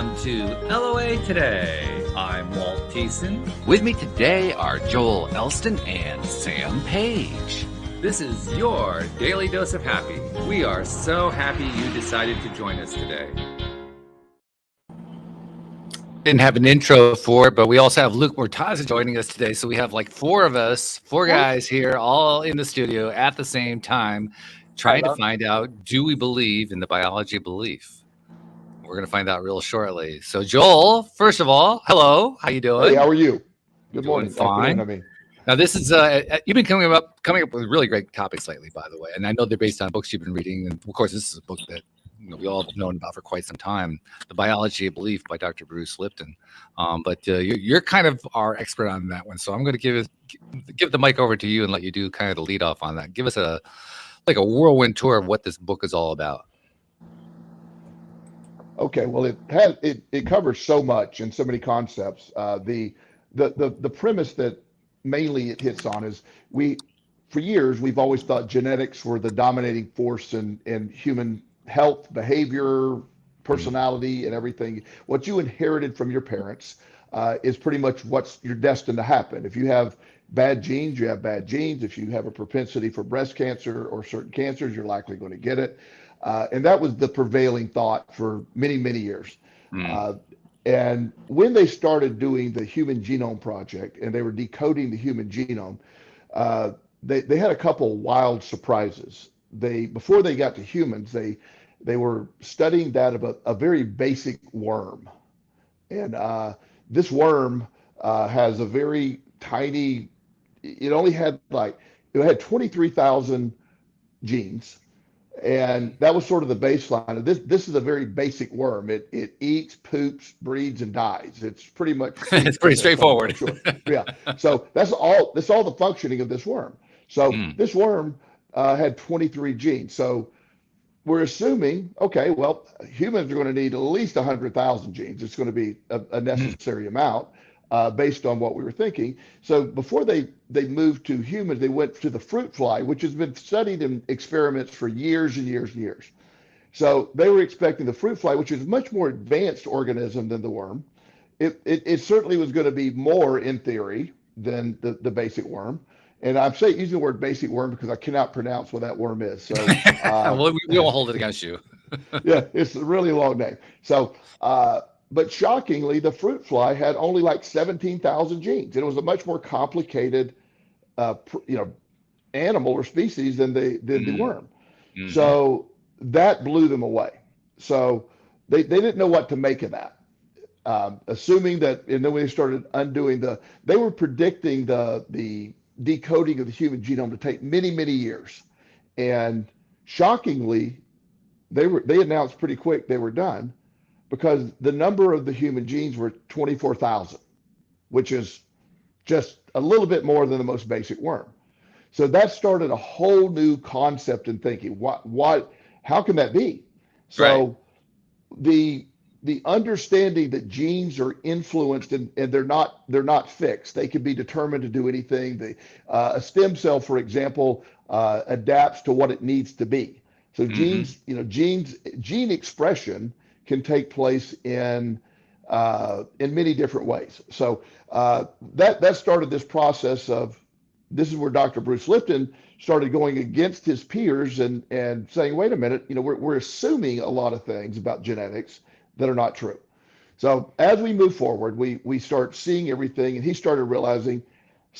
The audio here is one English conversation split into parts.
Welcome to LOA Today. I'm Walt Thiessen. With me today are Joel Elston and Sam Page. This is your daily dose of happy. We are so happy you decided to join us today. Didn't have an intro for it, but we also have Luke Mortaza joining us today. So we have like four guys here, all in the studio at the same time, trying to find out, do we believe in the biology of belief? We're going to find out real shortly. So Joel, first of all, hello. How you doing? Hey, how are you? Good morning. Fine. Now this is you've been coming up with really great topics lately, by the way, and I know they're based on books you've been reading. And of course, this is a book that we all have known about for quite some time, The Biology of Belief by Dr. Bruce Lipton. But you're kind of our expert on that one, so I'm going to give the mic over to you and let you do kind of the lead off on that. Give us a whirlwind tour of what this book is all about. Okay, well, it covers so much and so many concepts. The premise that mainly it hits on is for years we've always thought genetics were the dominating force in human health, behavior, personality, and everything. What you inherited from your parents is pretty much you're destined to happen. If you have bad genes, you have bad genes. If you have a propensity for breast cancer or certain cancers, you're likely going to get it. And that was the prevailing thought for many, many years. And when they started doing the Human Genome Project and they were decoding the human genome, they had a couple wild surprises. Before they got to humans, they were studying that of a very basic worm. And this worm has a very tiny, it had 23,000 genes. And that was sort of the baseline. This is a very basic worm. It eats, poops, breeds, and dies. It's pretty much it's pretty straightforward. Sure. Yeah. So that's all the functioning of this worm. So this worm had 23 genes. So we're assuming, okay, well, humans are going to need at least 100,000 genes. It's going to be a necessary amount based on what we were thinking. So before they moved to humans, they went to the fruit fly, which has been studied in experiments for years and years and years. So they were expecting the fruit fly, which is a much more advanced organism than the worm. It certainly was going to be more in theory than the basic worm. And I'm using the word basic worm because I cannot pronounce what that worm is. So well, we won't hold it against you. Yeah, it's a really long name. So, but shockingly, the fruit fly had only like 17,000 genes. And it was a much more complicated, animal or species than the worm. So that blew them away. So they didn't know what to make of that. Assuming that, and then when they started undoing they were predicting the decoding of the human genome to take many, many years. And shockingly, they announced pretty quick they were done because the number of the human genes were 24,000, which is just a little bit more than the most basic worm. So that started a whole new concept in thinking, how can that be? So the understanding that genes are influenced and they're not fixed. They can be determined to do anything. A stem cell, for example, adapts to what it needs to be. So gene expression can take place in many different ways. So that started this process of, this is where Dr. Bruce Lipton started going against his peers and saying, wait a minute, we're assuming a lot of things about genetics that are not true. So as we move forward, we start seeing everything, and he started realizing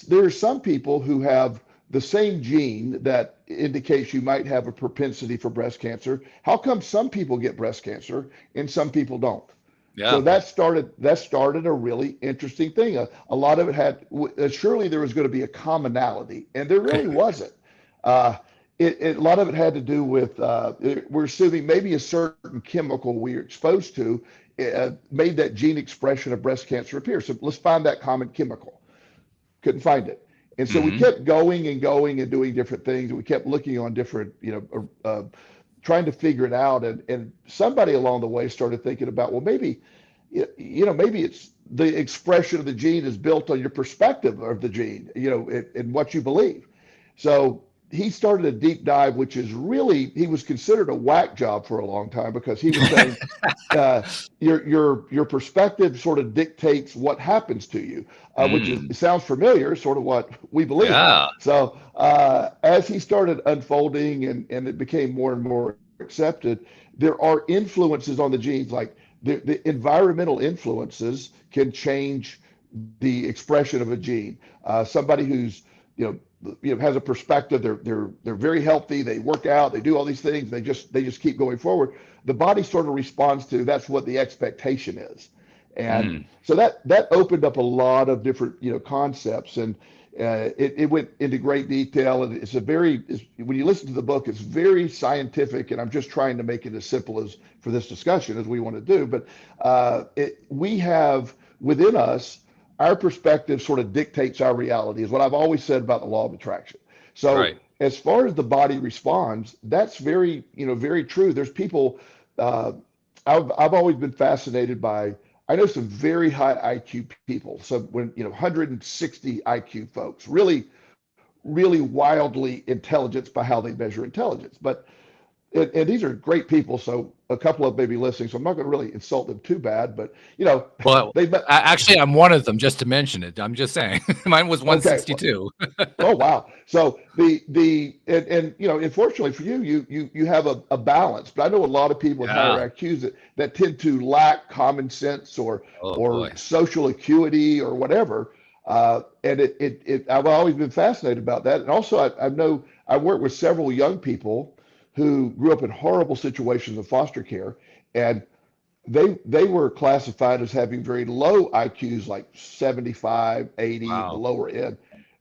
there are some people who have the same gene that indicates you might have a propensity for breast cancer. How come some people get breast cancer and some people don't? Yeah. So that started a really interesting thing. A lot of it had, surely there was going to be a commonality, and there really wasn't. A lot of it had to do with, we're assuming maybe a certain chemical we were exposed to made that gene expression of breast cancer appear. So let's find that common chemical. Couldn't find it. And so we kept going and doing different things. And we kept looking on different, trying to figure it out. And somebody along the way started thinking about, well, maybe it's the expression of the gene is built on your perspective of the gene, and what you believe. So he started a deep dive, which is really, he was considered a whack job for a long time because he was saying your perspective sort of dictates what happens to you, which is, it sounds familiar, sort of what we believe. Yeah. So as he started unfolding and it became more and more accepted, there are influences on the genes, like the environmental influences can change the expression of a gene. Somebody who's has a perspective, they're very healthy, they work out, they do all these things, they just keep going forward. The body sort of responds to that's what the expectation is, and so that opened up a lot of different concepts, and it went into great detail, and when you listen to the book, it's very scientific, and I'm just trying to make it as simple as for this discussion as we want to do, but we have within us, our perspective sort of dictates our reality, is what I've always said about the law of attraction. So as far as the body responds, that's very true. There's people, I've always been fascinated by, I know some very high IQ people. So when, 160 IQ folks, really, really wildly intelligent by how they measure intelligence. But and these are great people, so a couple of them may be listening, so I'm not going to really insult them too bad, but well, actually, I'm one of them. Just to mention it, I'm just saying, mine was 162. Okay. Oh wow! So and unfortunately for you have a balance, but I know a lot of people with higher IQs that tend to lack common sense or social acuity or whatever, and I've always been fascinated about that, and also I work with several young people who grew up in horrible situations of foster care, and they were classified as having very low IQs, like 75, 80, the lower end,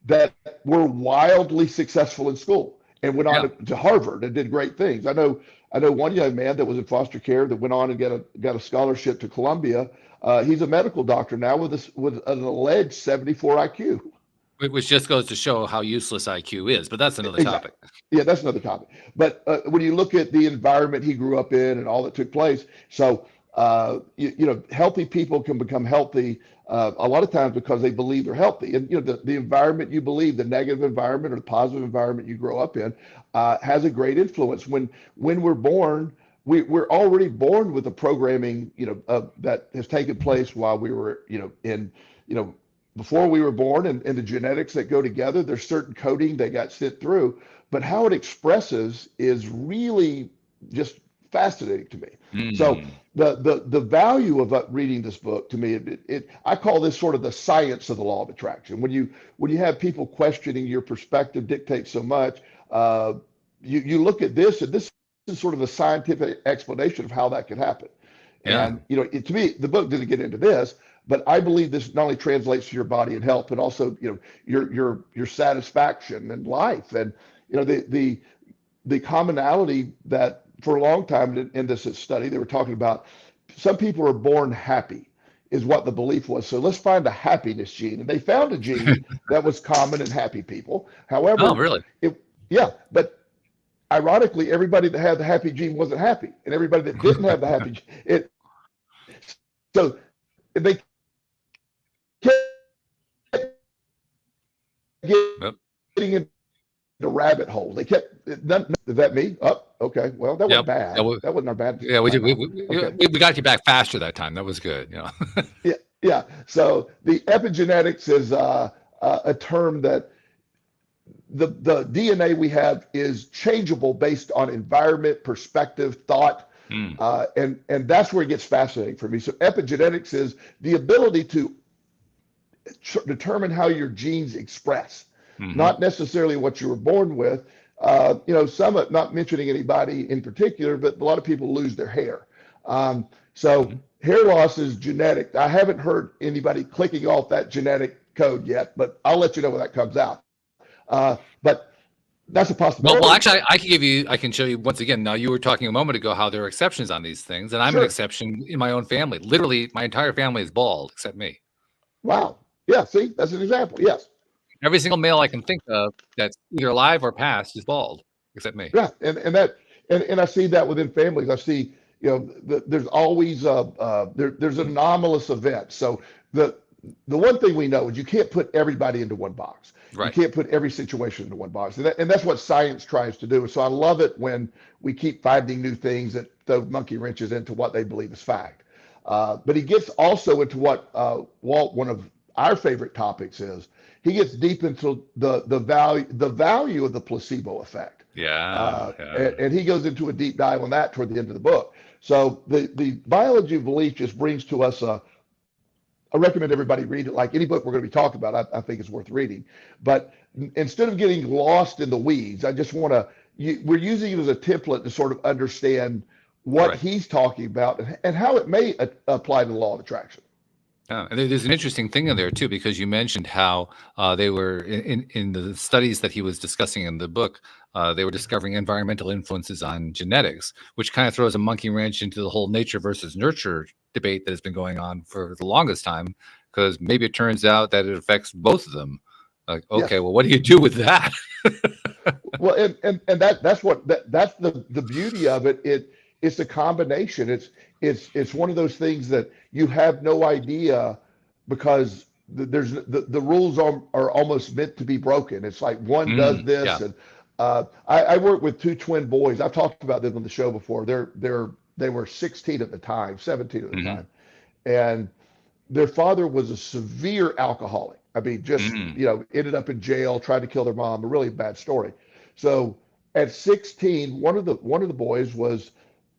that were wildly successful in school and went on to Harvard and did great things. I know one young man that was in foster care that went on and got a scholarship to Columbia. He's a medical doctor now with an alleged 74 IQ. Which just goes to show how useless IQ is, but that's another topic. Yeah, that's another topic. But when you look at the environment he grew up in and all that took place, so healthy people can become healthy a lot of times because they believe they're healthy. And the environment you believe, the negative environment or the positive environment you grow up in, has a great influence. When we're born, we're already born with the programming that has taken place while we were before we were born, and the genetics that go together. There's certain coding that got sent through, but how it expresses is really just fascinating to me. So the value of reading this book, to me, I call this sort of the science of the law of attraction. When you have people questioning your perspective dictates so much, you look at this, and this is sort of a scientific explanation of how that could happen. And to me, the book didn't get into this, but I believe this not only translates to your body and health, but also your satisfaction in life, and the commonality that for a long time in this study they were talking about. Some people are born happy, is what the belief was. So let's find a happiness gene, and they found a gene that was common in happy people. However, really? But ironically, everybody that had the happy gene wasn't happy, and everybody that didn't have the happy gene, so they getting into the rabbit hole. They kept. Is that me? Oh, okay. Well, that wasn't bad. That wasn't our bad. Yeah, we got you back faster that time. That was good. Yeah. So the epigenetics is a term that the DNA we have is changeable based on environment, perspective, thought. And that's where it gets fascinating for me. So epigenetics is the ability to determine how your genes express, not necessarily what you were born with. Some, not mentioning anybody in particular, but a lot of people lose their hair. So hair loss is genetic. I haven't heard anybody clicking off that genetic code yet, but I'll let you know when that comes out. But that's a possibility. Well, actually, I can show you once again. Now, you were talking a moment ago how there are exceptions on these things, and I'm an exception in my own family. Literally, my entire family is bald except me. Wow. Yeah. See, that's an example. Yes. Every single male I can think of that's either alive or past is bald except me. Yeah, and I see that within families. I see, there's always there's anomalous events. So the one thing we know is you can't put everybody into one box. Right. You can't put every situation into one box. And that's what science tries to do. So I love it when we keep finding new things that throw monkey wrenches into what they believe is fact. But he gets also into what Walt, one of our favorite topics is. He gets deep into the value of the placebo effect. Yeah. And he goes into a deep dive on that toward the end of the book. So the biology of belief just brings to us I recommend everybody read it. Like any book we're going to be talking about, I think it's worth reading. But instead of getting lost in the weeds, I just want to, we're using it as a template to sort of understand what he's talking about and how it may apply to the law of attraction. And there's an interesting thing in there too, because you mentioned how they were in the studies that he was discussing in the book, they were discovering environmental influences on genetics, which kind of throws a monkey wrench into the whole nature versus nurture debate that has been going on for the longest time, because maybe it turns out that it affects both of them. Like, okay, well, what do you do with that? Well, and that's the beauty of it. It's a combination. It's one of those things that you have no idea because there's the rules are almost meant to be broken. It's like one does this, and I work with two twin boys. I've talked about them on the show before. They were 16 at the time, 17 at the time, and their father was a severe alcoholic. I mean, just ended up in jail, tried to kill their mom. A really bad story. So at 16, one of the boys was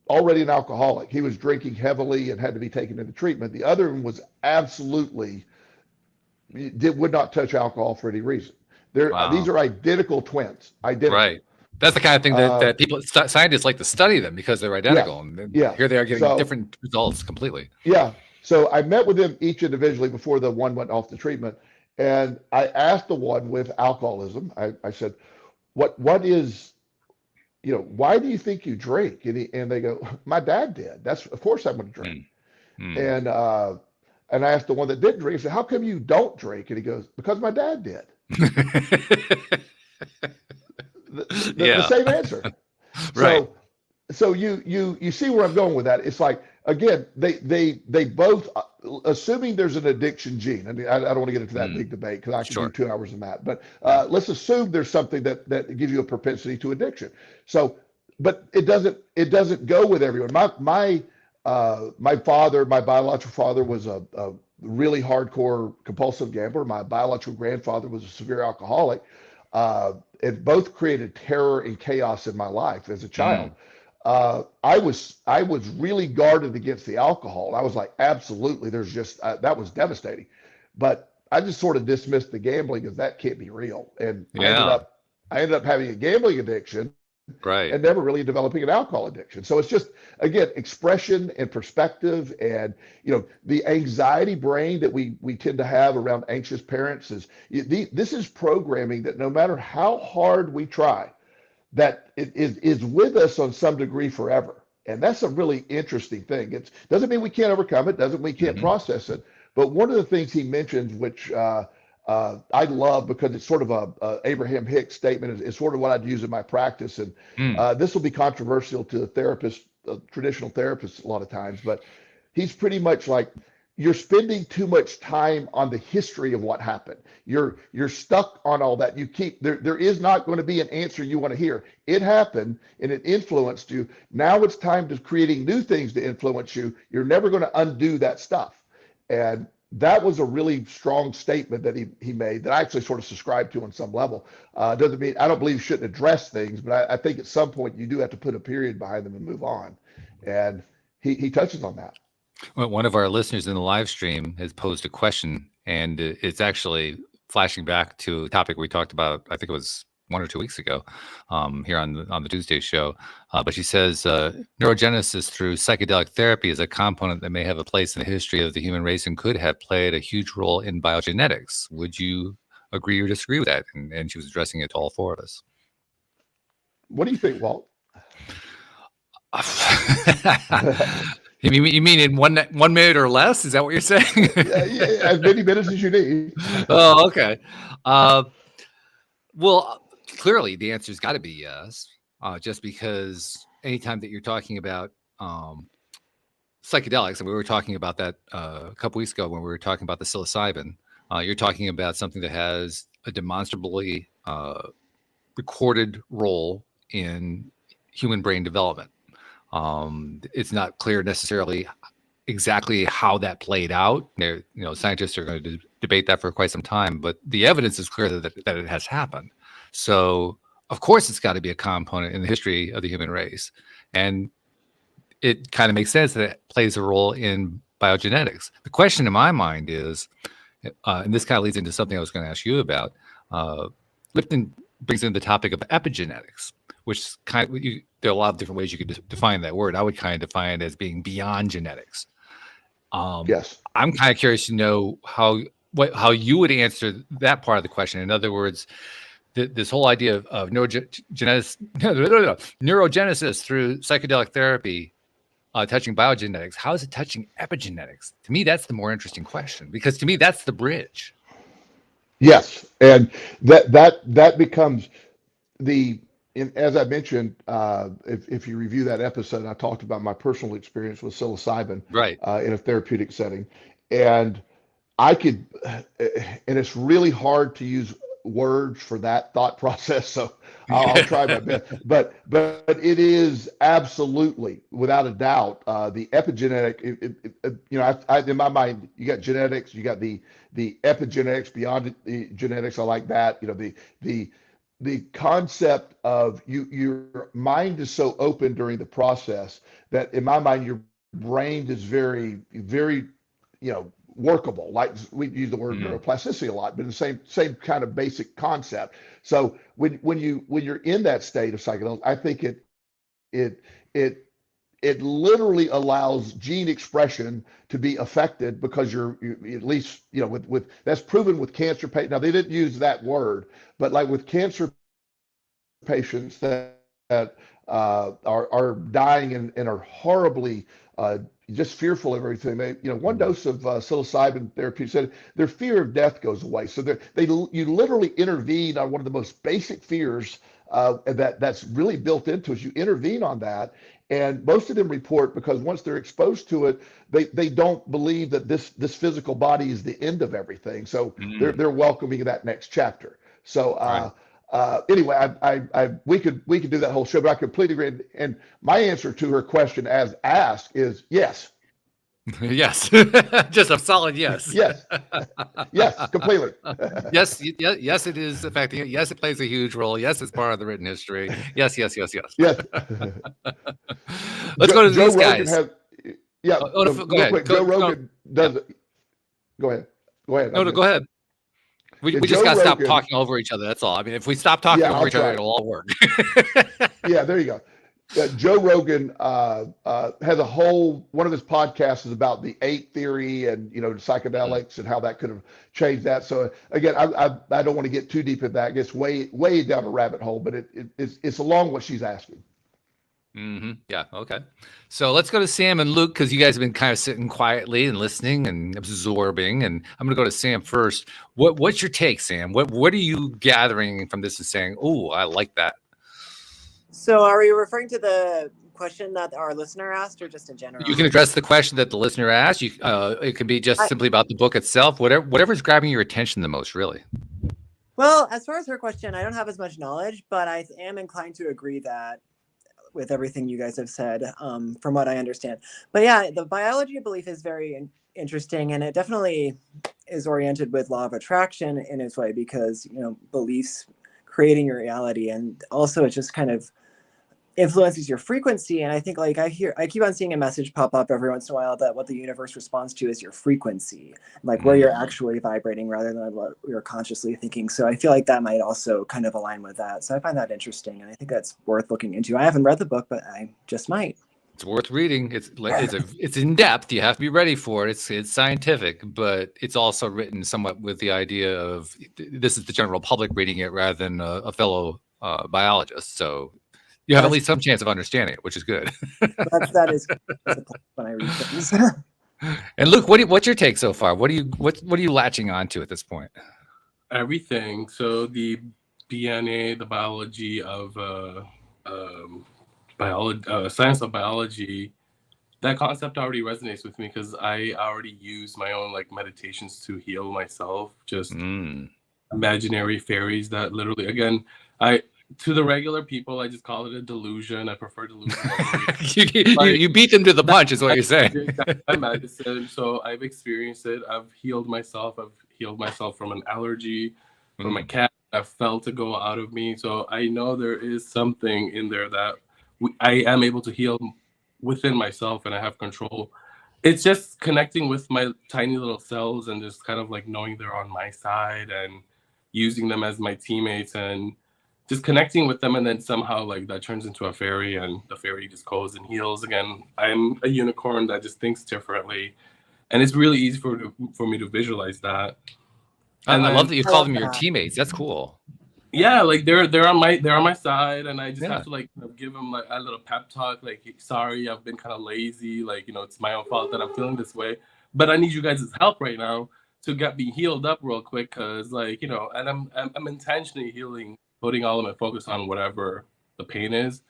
already an alcoholic. He was drinking heavily and had to be taken into treatment. The other one was absolutely would not touch alcohol for any reason. These are identical twins. Identical. Right. That's the kind of thing that people, scientists like to study them because they're identical. Yeah. And here they are getting different results completely. Yeah. So I met with them each individually before the one went off the treatment. And I asked the one with alcoholism, I said, what is, why do you think you drink? And they go, my dad did. Of course I'm going to drink. And I asked the one that didn't drink, I said, how come you don't drink? And he goes, because my dad did. The same answer. Right. So you see where I'm going with that. It's like, again, they both, assuming there's an addiction gene. I mean, I don't want to get into that big debate because I could do 2 hours on that. But let's assume there's something that gives you a propensity to addiction. So, but it doesn't go with everyone. My father, my biological father, was a really hardcore compulsive gambler. My biological grandfather was a severe alcoholic. It both created terror and chaos in my life as a child. I was really guarded against the alcohol. I was like, absolutely, there's just that was devastating. But I just sort of dismissed the gambling as that can't be real. And I ended up having a gambling addiction. Right. And never really developing an alcohol addiction. So it's just, again, expression and perspective, and the anxiety brain that we tend to have around anxious parents this is programming that no matter how hard we try, that it is with us on some degree forever. And that's a really interesting thing. It doesn't mean we can't overcome it, doesn't mean we can't process it. But one of the things he mentions, which I love because it's sort of a Abraham Hicks statement, is sort of what I'd use in my practice. And this will be controversial to therapists, traditional therapists a lot of times, but he's pretty much like, you're spending too much time on the history of what happened. You're stuck on all that. There is not going to be an answer you want to hear. It happened and it influenced you. Now it's time to creating new things to influence you. You're never going to undo that stuff. And that was a really strong statement that he made that I actually sort of subscribe to on some level. Doesn't mean I don't believe you shouldn't address things, but I think at some point you do have to put a period behind them and move on. And he touches on that. Well, one of our listeners in the live stream has posed a question, and it's actually flashing back to a topic we talked about, I think it was 1 or 2 weeks ago, here on the Tuesday show. But she says neurogenesis through psychedelic therapy is a component that may have a place in the history of the human race and could have played a huge role in biogenetics. Would you agree or disagree with that? And she was addressing it to all four of us. What do you think, Walt? You mean in one minute or less? Is that what you're saying? Yeah, as many minutes as you need. Oh, okay. Well, clearly the answer's got to be yes. Just because anytime that you're talking about psychedelics, and we were talking about that a couple weeks ago when we were talking about the psilocybin. You're talking about something that has a demonstrably recorded role in human brain development. It's not clear necessarily exactly how that played out. Scientists are going to debate that for quite some time, but the evidence is clear that it has happened. So, of course, it's got to be a component in the history of the human race. And it kind of makes sense that it plays a role in biogenetics. The question in my mind is, and this kind of leads into something I was going to ask you about, Lipton brings in the topic of epigenetics, which there are a lot of different ways you could define that word. I would kind of define it as being beyond genetics. Yes. I'm kind of curious to know how you would answer that part of the question. In other words, this whole idea of neurogenesis through psychedelic therapy touching biogenetics. How is it touching epigenetics? To me, that's the more interesting question, because to me, that's the bridge. Yes, and that becomes as I mentioned, if you review that episode, I talked about my personal experience with psilocybin, Right. In a therapeutic setting, and I could, and it's really hard to use words for that thought process, so I'll try my best. But it is absolutely, without a doubt, the epigenetic. In my mind, you got genetics, you got the epigenetics, beyond the genetics. I like that. The concept of your mind is so open during the process that, in my mind, your brain is very, very, workable. Like, we use the word neuroplasticity a lot, but the same kind of basic concept. So when you're in that state of psychedelics, I think it literally allows gene expression to be affected, because you're at least, with that's proven with cancer patients. Now, they didn't use that word, but like with cancer patients that are dying and are horribly just fearful of everything. One dose of psilocybin therapy said their fear of death goes away. So you literally intervene on one of the most basic fears that's really built into us. You intervene on that, and most of them report, because once they're exposed to it, they don't believe that this physical body is the end of everything. So they're welcoming that next chapter. So. Right. Anyway, we could do that whole show, but I completely agree. And my answer to her question, as asked, is yes. Yes. Just a solid yes. Yes. Yes, completely. Yes, yes, it is affecting it. Yes, it plays a huge role. Yes, it's part of the written history. Yes, yes, yes, yes. Yes. Let's go to Joe these Rogan guys. Go ahead. Joe Rogan does it. Go ahead. Go ahead. No, go ahead. We just got to stop talking over each other. That's all. I mean, if we stop talking over each other, it'll all work. Yeah, there you go. Joe Rogan has one of his podcasts is about the 8 theory and psychedelics and how that could have changed that. So again, I don't want to get too deep in that. It gets way down a rabbit hole, but it's along what she's asking. Yeah. Okay. So let's go to Sam and Luke, because you guys have been kind of sitting quietly and listening and absorbing. And I'm going to go to Sam first. What's your take, Sam? What are you gathering from this and saying, "Oh, I like that"? So are you referring to the question that our listener asked, or just in general? You can address the question that the listener asked. It can be just simply about the book itself. Whatever's grabbing your attention the most, really. Well, as far as her question, I don't have as much knowledge, but I am inclined to agree that with everything you guys have said, from what I understand. But yeah, the biology of belief is very interesting, and it definitely is oriented with law of attraction in its way, because beliefs creating your reality, and also it just kind of influences your frequency. And I think, like, I keep on seeing a message pop up every once in a while that what the universe responds to is your frequency, like where you're actually vibrating rather than what you're consciously thinking. So I feel like that might also kind of align with that. So I find that interesting, and I think that's worth looking into. I haven't read the book, but I just might. It's worth reading. It's in depth. You have to be ready for it. It's scientific, but it's also written somewhat with the idea of this is the general public reading it rather than a fellow biologist. So you have at least some chance of understanding it, which is good. that is when I read things. And Luke, what's your take so far? What are you latching onto at this point? Everything. So the DNA, the biology of science of biology, that concept already resonates with me because I already use my own like meditations to heal myself. Just imaginary fairies that literally, again, to the regular people, I just call it a delusion. I prefer delusion over you beat them to the punch, is what you're saying. That's my medicine. So I've experienced it. I've healed myself. I've healed myself from an allergy, from a cat that felt to go out of me. So I know there is something in there that I am able to heal within myself, and I have control. It's just connecting with my tiny little cells and just kind of like knowing they're on my side and using them as my teammates and just connecting with them, and then somehow like that turns into a fairy, and the fairy just goes and heals again. I'm a unicorn that just thinks differently, and it's really easy for me to visualize that. And I love that you call them your teammates. That's cool. Yeah, like they're on my side, and I just have to like give them like a little pep talk, like sorry, I've been kind of lazy, like it's my own fault that I'm feeling this way, but I need you guys' help right now to get me healed up real quick, because like and I'm intentionally healing, putting all of my focus on whatever the pain is,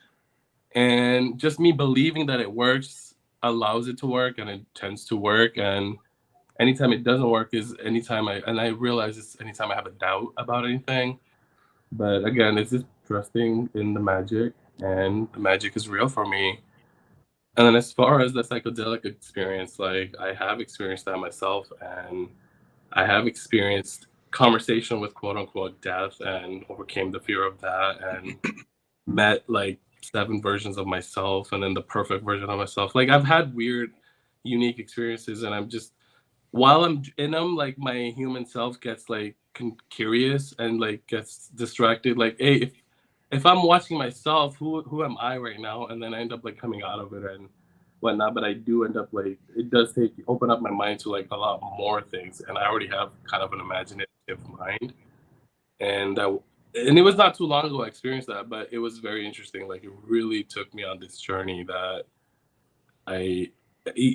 and just me believing that it works allows it to work, and it tends to work. And anytime it doesn't work is anytime I realize it's anytime I have a doubt about anything. But again, it's just trusting in the magic, and the magic is real for me. And then as far as the psychedelic experience, like I have experienced that myself, and I have experienced conversation with quote unquote death and overcame the fear of that, and met like 7 versions of myself, and then the perfect version of myself. Like I've had weird, unique experiences, and I'm just, while I'm in them, like my human self gets like curious and like gets distracted. Like, hey, if I'm watching myself, who am I right now? And then I end up like coming out of it and whatnot. But I do end up like, it does open up my mind to like a lot more things, and I already have kind of an imaginative mind. And it was not too long ago I experienced that, but it was very interesting. Like it really took me on this journey that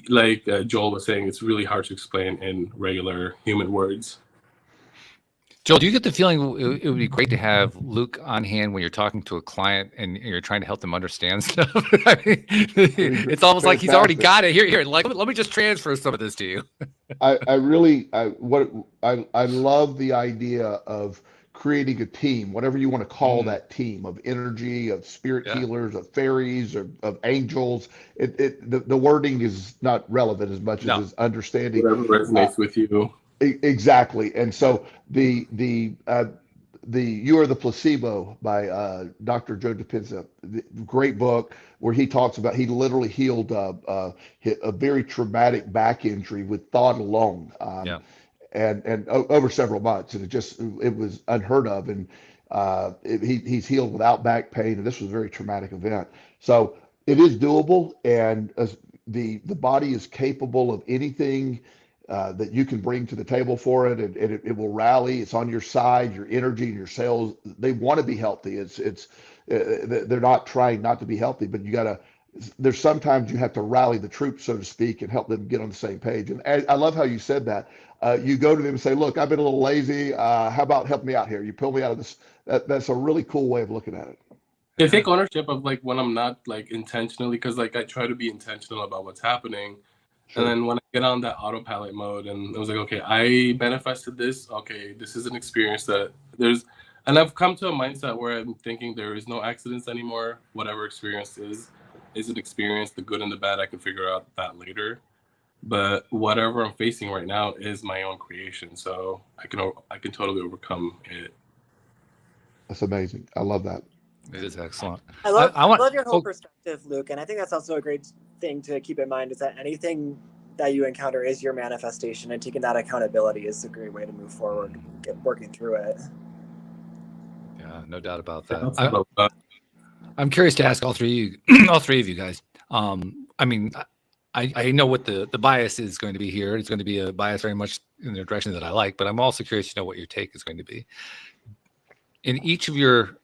like Joel was saying, it's really hard to explain in regular human words. Joel, do you get the feeling it would be great to have Luke on hand when you're talking to a client and you're trying to help them understand stuff? I mean, it's almost like he's already got it. Here, like let me just transfer some of this to you. I love the idea of creating a team, whatever you want to call that team, of energy, of spirit healers, of fairies, or of angels. The wording is not relevant as much as understanding. Whatever resonates with you. Exactly. And so the You Are the Placebo by Dr. Joe Dispenza, great book where he talks about, he literally healed a very traumatic back injury with thought alone. And over several months, and it was unheard of. And he's healed without back pain, and this was a very traumatic event. So it is doable, and the body is capable of anything that you can bring to the table for it, and it will rally. It's on your side. Your energy and your cells, they want to be healthy. They're not trying not to be healthy, but there's sometimes you have to rally the troops, so to speak, and help them get on the same page. And I love how you said that. You go to them and say, look, I've been a little lazy. How about help me out here? You pull me out of this. That's a really cool way of looking at it. I take ownership of like when I'm not like intentionally, because like I try to be intentional about what's happening. Sure. And then when I get on that autopilot mode, and I was like, okay, I manifested this. Okay, this is an experience that and I've come to a mindset where I'm thinking there is no accidents anymore. Whatever experience is an experience. The good and the bad, I can figure out that later. But whatever I'm facing right now is my own creation, so I can totally overcome it. That's amazing. I love that. It is excellent. I love your whole perspective, Luke, and I think that's also a great thing to keep in mind, is that anything that you encounter is your manifestation, and taking that accountability is a great way to move forward, working through it. Yeah, no doubt about that. I'm curious to ask all three of you guys. I mean, I know what the bias is going to be here. It's going to be a bias very much in the direction that I like, but I'm also curious to know what your take is going to be. In each of your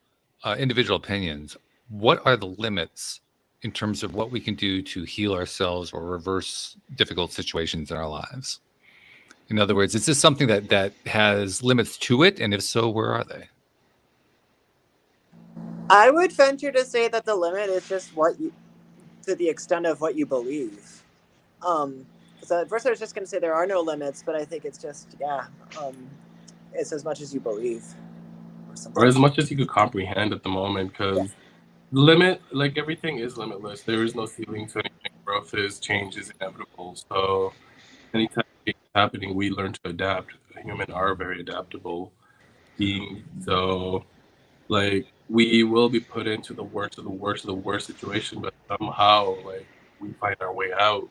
individual opinions, what are the limits in terms of what we can do to heal ourselves or reverse difficult situations in our lives? In other words, is this something that has limits to it? And if so, where are they? I would venture to say that the limit is just to the extent of what you believe. So at first I was just going to say there are no limits, but I think it's just, it's as much as you believe. Or as much as you could comprehend at the moment, because limit, like everything is limitless. There is no ceiling to anything. Growth is, change is inevitable. So anytime change is happening, we learn to adapt. Humans are very adaptable beings. So like we will be put into the worst of the worst of the worst situation, but somehow like we find our way out.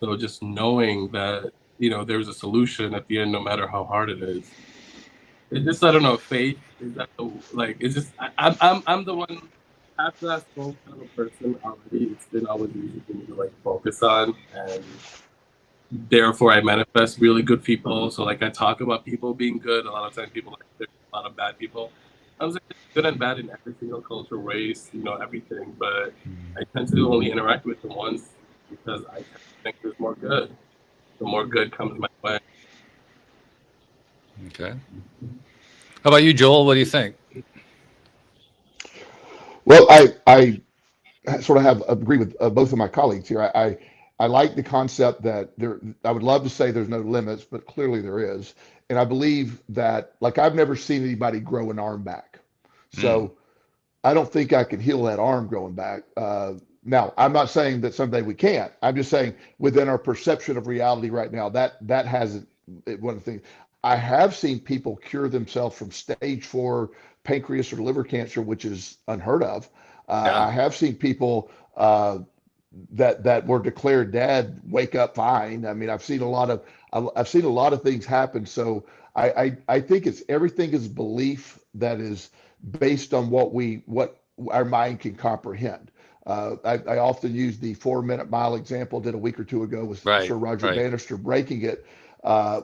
So just knowing that, there's a solution at the end, no matter how hard it is. It's just, I don't know, faith is that it's just I'm the one half glass full kind of a person already. It's been always easy for me to like focus on, and therefore I manifest really good people. So like I talk about people being good. A lot of times people like there's a lot of bad people. I was like good and bad in every single culture, race, everything. But I tend to only interact with them once because I tend to think there's more good. The more good comes my way. Okay. How about you, Joel? What do you think? Well, I sort of have agree with both of my colleagues here. I like the concept that there. I would love to say there's no limits, but clearly there is, and I believe that. Like I've never seen anybody grow an arm back, so I don't think I can heal that arm growing back. Now, I'm not saying that someday we can't. I'm just saying within our perception of reality right now, that hasn't. One of the things I have seen people cure themselves from stage 4 pancreas or liver cancer, which is unheard of. I have seen people that were declared dead wake up fine. I mean, I've seen a lot of things happen. So I think it's everything is belief that is based on what our mind can comprehend. I often use the 4-minute mile example. Did a week or two ago with Sir Roger Bannister breaking it.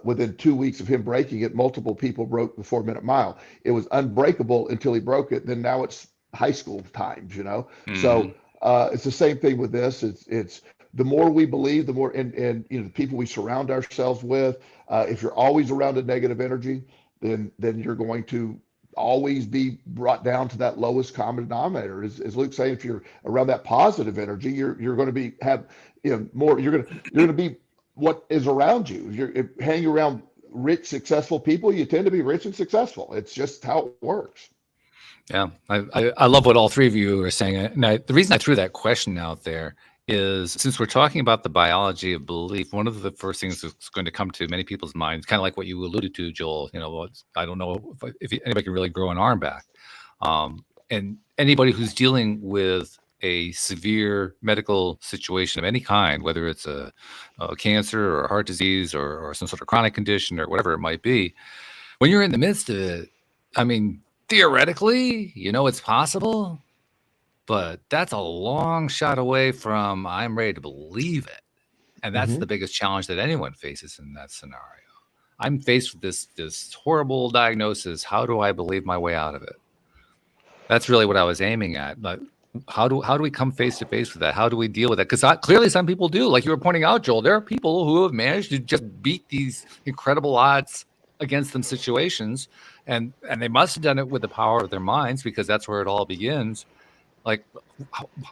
Within 2 weeks of him breaking it, multiple people broke the 4-minute mile. It was unbreakable until he broke it. Then now it's high school times, So it's the same thing with this. It's the more we believe, the more, and the people we surround ourselves with. If you're always around a negative energy, then you're going to always be brought down to that lowest common denominator. As Luke's saying, if you're around that positive energy, you're going to have more. You're going to be what is around you. You're hanging around rich, successful people. You tend to be rich and successful. It's just how it works. Yeah, I love what all three of you are saying. And the reason I threw that question out there is since we're talking about the biology of belief, one of the first things that's going to come to many people's minds, kind of like what you alluded to, Joel, I don't know if anybody can really grow an arm back. And anybody who's dealing with a severe medical situation of any kind, whether it's a cancer or a heart disease or some sort of chronic condition or whatever it might be, when you're in the midst of it, I mean, theoretically, it's possible, but that's a long shot away from I'm ready to believe it. And that's the biggest challenge that anyone faces in that scenario. I'm faced with this horrible diagnosis. How do I believe my way out of it? That's really what I was aiming at. But how do we come face to face with that? How do we deal with that? Because clearly some people do. Like you were pointing out, Joel, there are people who have managed to just beat these incredible odds against them situations. And they must have done it with the power of their minds because that's where it all begins. Like,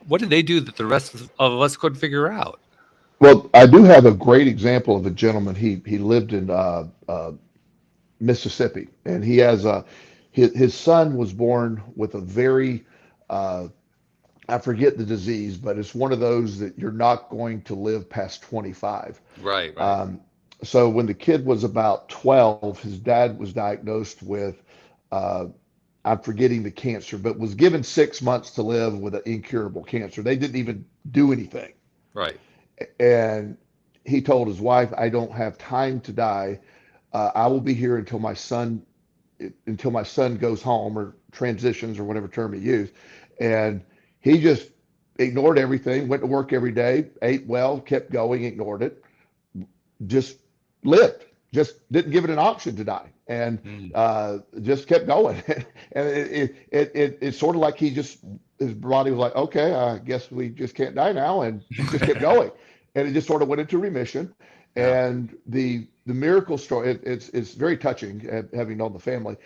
what did they do that the rest of us couldn't figure out? Well, I do have a great example of a gentleman. He lived in Mississippi, and he has his son was born with a very I forget the disease, but it's one of those that you're not going to live past 25. Right. So when the kid was about 12, his dad was diagnosed with, I'm forgetting the cancer, but was given 6 months to live with an incurable cancer. They didn't even do anything. Right. And he told his wife, I don't have time to die. I will be here until my son goes home or transitions or whatever term he used. And he just ignored everything, went to work every day, ate well, kept going, ignored it, just lived, just didn't give it an option to die, and just kept going. And it's sort of like his body was like, okay, I guess we just can't die now, and just kept going. And it just sort of went into remission. Yeah. And the miracle story, it's very touching, having known the family.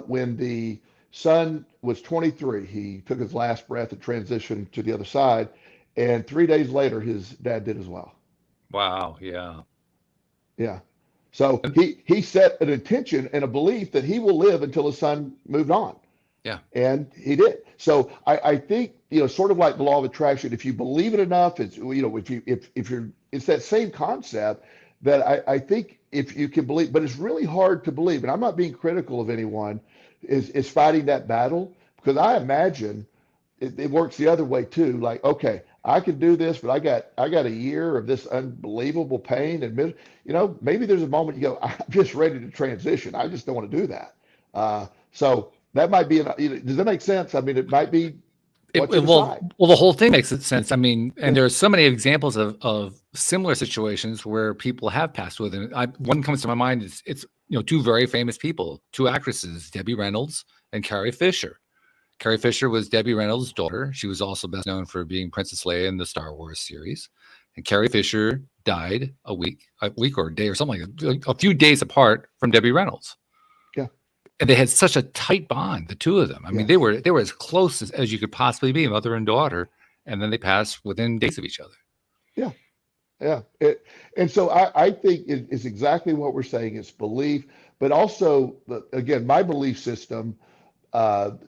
When the son was 23, he took his last breath and transitioned to the other side. And 3 days later, his dad did as well. Wow. Yeah. Yeah. So he set an intention and a belief that he will live until his son moved on. Yeah. And he did. So I think, sort of like the law of attraction, if you believe it enough, it's, if you're, it's that same concept that I think if you can believe, but it's really hard to believe. And I'm not being critical of anyone is fighting that battle, because I imagine it works the other way too. Like, okay, I can do this, but I got a year of this unbelievable pain and maybe there's a moment you go, I'm just ready to transition. I just don't want to do that. So that might be does that make sense? I mean, it might be what you decide. Well, the whole thing makes sense. I mean, and there are so many examples of similar situations where people have passed with it. One comes to my mind. It's two very famous people, two actresses, Debbie Reynolds and Carrie Fisher. Carrie Fisher was Debbie Reynolds' daughter. She was also best known for being Princess Leia in the Star Wars series. And Carrie Fisher died a week or a day or something like that, a few days apart from Debbie Reynolds. Yeah. And they had such a tight bond, the two of them. I mean, they were as close as you could possibly be, mother and daughter. And then they passed within days of each other. Yeah. Yeah. And so I think it's exactly what we're saying. It's belief, but also, again, my belief system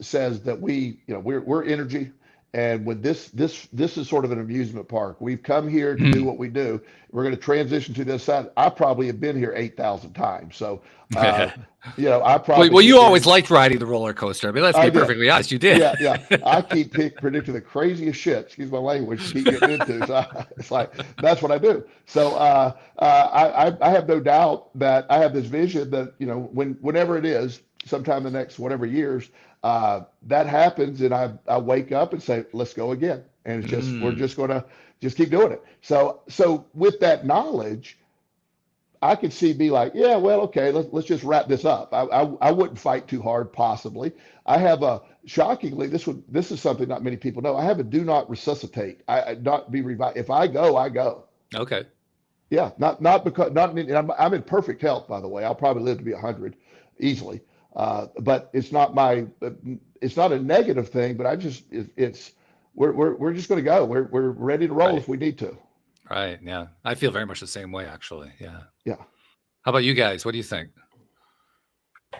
says that we're energy, and when this is sort of an amusement park. We've come here to do what we do. We're going to transition to this side. I probably have been here 8,000 times. So, I probably. Well, you always liked riding the roller coaster. I mean, let's be perfectly honest. You did. Yeah. I keep predicting the craziest shit. Excuse my language. Keep getting into. So it's like that's what I do. So I have no doubt that I have this vision that whenever it is, sometime in the next whatever years, that happens, and I wake up and say, let's go again. And it's just we're just going to just keep doing it. So with that knowledge, I could be like, yeah, well, okay, let's just wrap this up. I wouldn't fight too hard, possibly. I have shockingly, this is something not many people know. I have a do not resuscitate. I not be revived. If I go, I go. Okay. Yeah, not because I'm in perfect health, by the way. I'll probably live to be 100 easily. But it's not a negative thing, but we're just going to go. We're ready to roll if we need to. Right. Yeah. I feel very much the same way, actually. Yeah. Yeah. How about you guys? What do you think?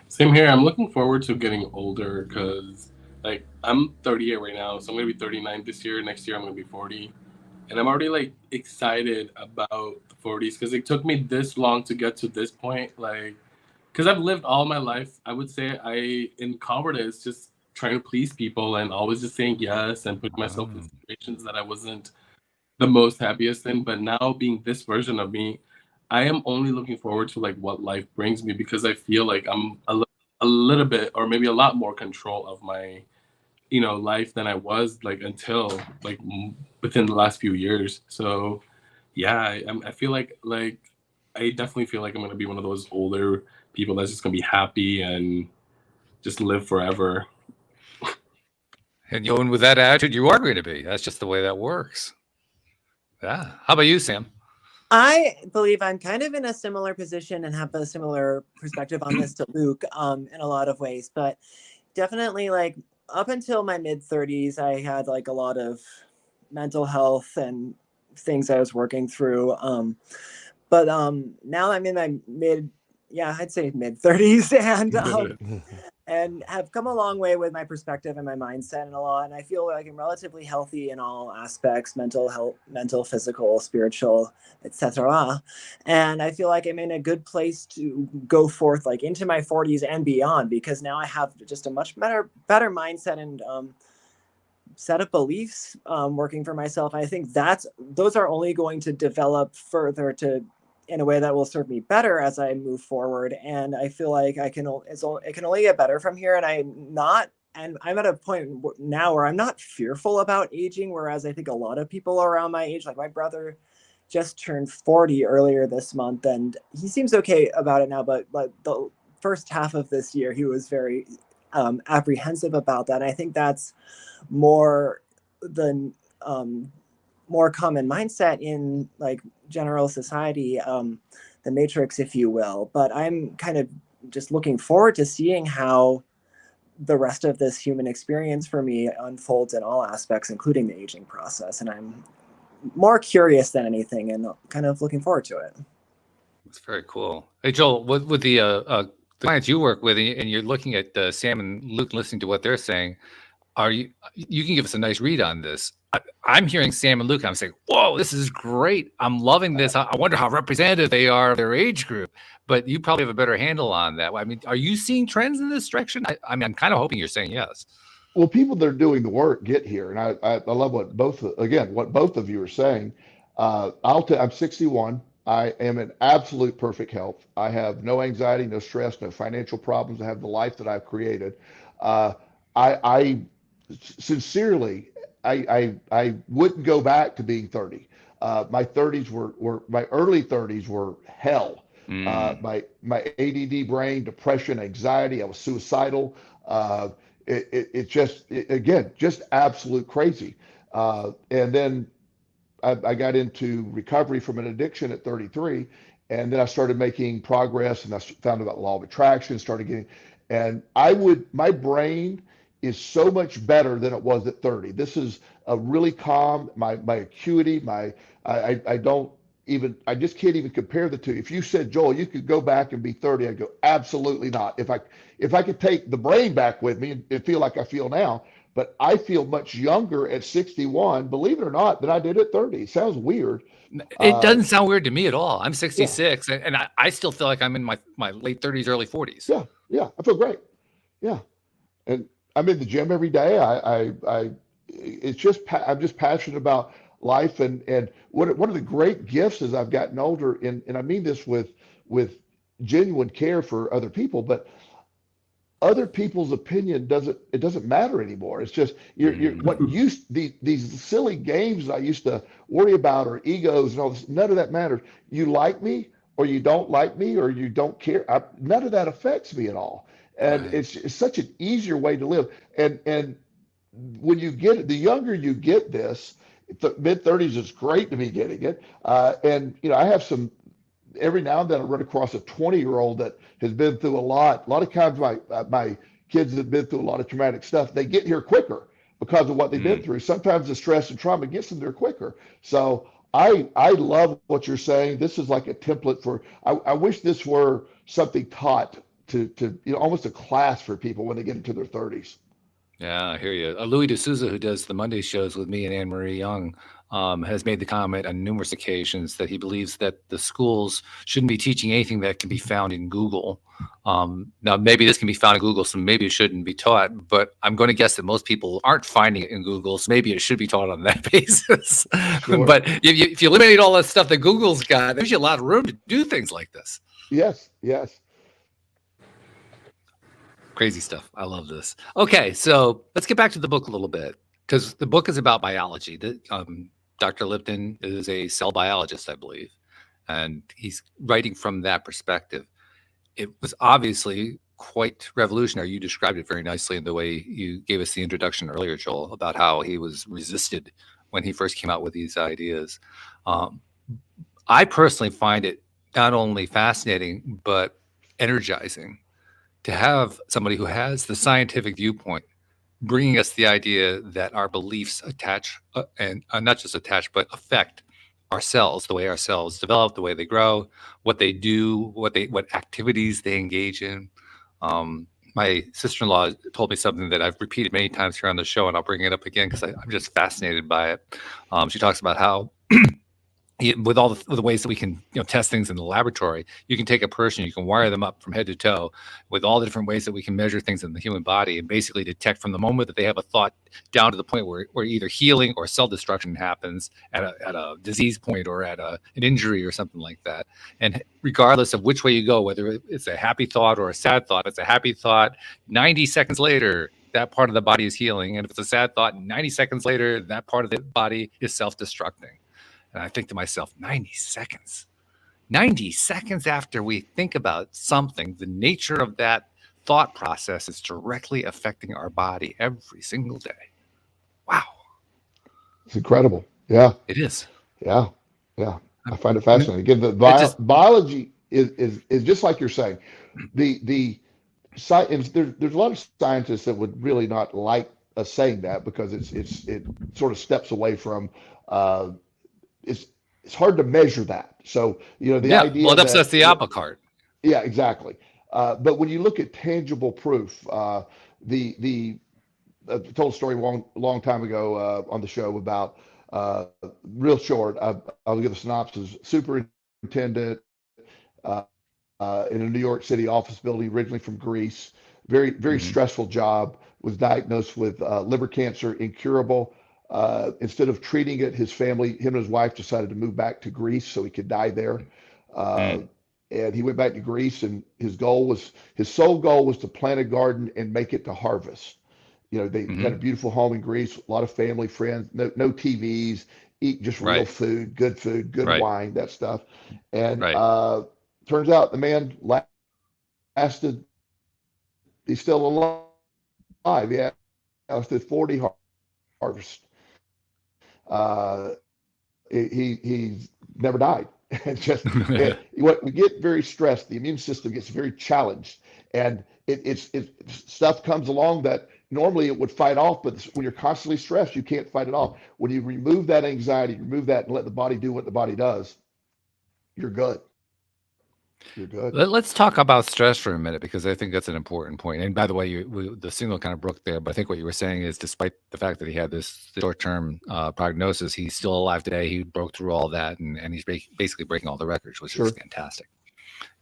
Same here. I'm looking forward to getting older because, I'm 38 right now, so I'm going to be 39 this year. Next year, I'm going to be 40. And I'm already, excited about the 40s because it took me this long to get to this point. Because I've lived all my life, I would say in cowardice, just trying to please people and always just saying yes and putting myself in situations that I wasn't the most happiest in. But now being this version of me, I am only looking forward to what life brings me, because I feel like I'm a little bit or maybe a lot more control of my life than I was until within the last few years. So yeah, I feel like I definitely feel like I'm going to be one of those older people that's just going to be happy and just live forever. And with that attitude, you are going to be. That's just the way that works. Yeah. How about you, Sam? I believe I'm kind of in a similar position and have a similar perspective on this to Luke in a lot of ways. But definitely up until my mid-30s, I had a lot of mental health and things I was working through. But now I'm in my I'd say mid-30s and have come a long way with my perspective and my mindset and a lot. And I feel like I'm relatively healthy in all aspects: mental health, mental, physical, spiritual, etc. And I feel like I'm in a good place to go forth into my 40s and beyond, because now I have just a much better mindset and set of beliefs working for myself. I think those are only going to develop further in a way that will serve me better as I move forward. And I feel like it can only get better from here. And I'm at a point now where I'm not fearful about aging, whereas I think a lot of people around my age, my brother just turned 40 earlier this month, and he seems okay about it now. But the first half of this year, he was very apprehensive about that. And I think that's more than more common mindset in general society, the matrix, if you will. But I'm kind of just looking forward to seeing how the rest of this human experience for me unfolds in all aspects, including the aging process. And I'm more curious than anything, and kind of looking forward to it. It's very cool. Hey, Joel, with the clients you work with, and you're looking at Sam and Luke, listening to what they're saying, you can give us a nice read on this. I'm hearing Sam and Luke, and I'm saying, whoa, this is great. I'm loving this. I wonder how representative they are of their age group. But you probably have a better handle on that. I mean, are you seeing trends in this direction? I mean, I'm kind of hoping you're saying yes. Well, people that are doing the work get here, and I love what both of you are saying. I'm 61. I am in absolute perfect health. I have no anxiety, no stress, no financial problems. I have the life that I've created. I sincerely, I wouldn't go back to being 30. My early 30s were hell. My ADD brain, depression, anxiety. I was suicidal. Again, just absolute crazy. And then I got into recovery from an addiction at 33, and then I started making progress, and I found about the law of attraction, and my brain is so much better than it was at 30. This is a really calm, my acuity, I just can't even compare the two. If you said, Joel, you could go back and be 30, I'd go, absolutely not. If I could take the brain back with me and feel like I feel now, but I feel much younger at 61, believe it or not, than I did at 30. It sounds weird. It doesn't sound weird to me at all. I'm 66, and I still feel like I'm in my late 30s, early 40s. Yeah, I feel great. Yeah, and I'm in the gym every day. I'm just passionate about life, and one of the great gifts as I've gotten older, and I mean this with genuine care for other people, but other people's opinion doesn't matter anymore. It's just these silly games that I used to worry about, or egos and all this, none of that matters. You like me or you don't like me or you don't care. None of that affects me at all. And right. It's such an easier way to live. And when you get it, the younger you get this, the mid-30s is great to be getting it. And I have every now and then I run across a 20-year-old that has been through a lot. A lot of times my kids have been through a lot of traumatic stuff. They get here quicker because of what they've been through. Sometimes the stress and trauma gets them there quicker. So I love what you're saying. This is like a template for, I wish this were something taught to almost a class for people when they get into their 30s. Yeah, I hear you. Louis D'Souza, who does the Monday shows with me and Anne Marie Young, has made the comment on numerous occasions that he believes that the schools shouldn't be teaching anything that can be found in Google. Now, maybe this can be found in Google, so maybe it shouldn't be taught, but I'm going to guess that most people aren't finding it in Google, so maybe it should be taught on that basis. Sure. But if you eliminate all that stuff that Google's got, there's a lot of room to do things like this. Yes. Crazy stuff. I love this. Okay, so let's get back to the book a little bit, because the book is about biology. Dr. Lipton is a cell biologist, I believe, and he's writing from that perspective. It was obviously quite revolutionary. You described it very nicely in the way you gave us the introduction earlier, Joel, about how he was resisted when he first came out with these ideas. I personally find it not only fascinating, but energizing to have somebody who has the scientific viewpoint bringing us the idea that our beliefs attach and not just attach, but affect our cells, the way our cells develop, the way they grow, what they do, what activities they engage in. My sister-in-law told me something that I've repeated many times here on the show, and I'll bring it up again because I'm just fascinated by it. She talks about how with all the ways that we can test things in the laboratory, you can take a person, you can wire them up from head to toe with all the different ways that we can measure things in the human body and basically detect from the moment that they have a thought down to the point where either healing or cell destruction happens at a disease point or at an injury or something like that. And regardless of which way you go, whether it's a happy thought or a sad thought, it's a happy thought, 90 seconds later, that part of the body is healing. And if it's a sad thought, 90 seconds later, that part of the body is self-destructing. And I think to myself, 90 seconds. 90 seconds after we think about something, the nature of that thought process is directly affecting our body every single day. Wow. It's incredible. Yeah. It is. Yeah. I find it fascinating. Again, the biology is just like you're saying. The science, there's a lot of scientists that would really not like us saying that because it sort of steps away from it's hard to measure that. So, the idea well, it that upsets the apple cart. yeah, exactly. But when you look at tangible proof, the I told a story long time ago on the show about real short. I'll give a synopsis. Superintendent uh, in a New York City office building, originally from Greece. Very Mhm. stressful job. Was diagnosed with liver cancer, incurable. Instead of treating it, his family, him and his wife, decided to move back to Greece so he could die there. Uh, Mm. and he went back to Greece, and his sole goal was to plant a garden and make it to harvest. They had a Mhm. beautiful home in Greece, a lot of family, friends, no TVs, eat just real Right. food, good Right. wine, that stuff. And Right. turns out the man lasted, he's still alive. Yeah, lasted 40 harvests. Uh, he's never died. And what we get very stressed, the immune system gets very challenged, and stuff comes along that normally it would fight off, but when you're constantly stressed, you can't fight it off. When you remove that anxiety, remove that, and let the body do what the body does, you're good. You're good. Let's talk about stress for a minute, because I think that's an important point. And by the way, the signal kind of broke there, but I think what you were saying is, despite the fact that he had this short-term prognosis, he's still alive today. He broke through all that, and he's basically breaking all the records, which is Sure. fantastic.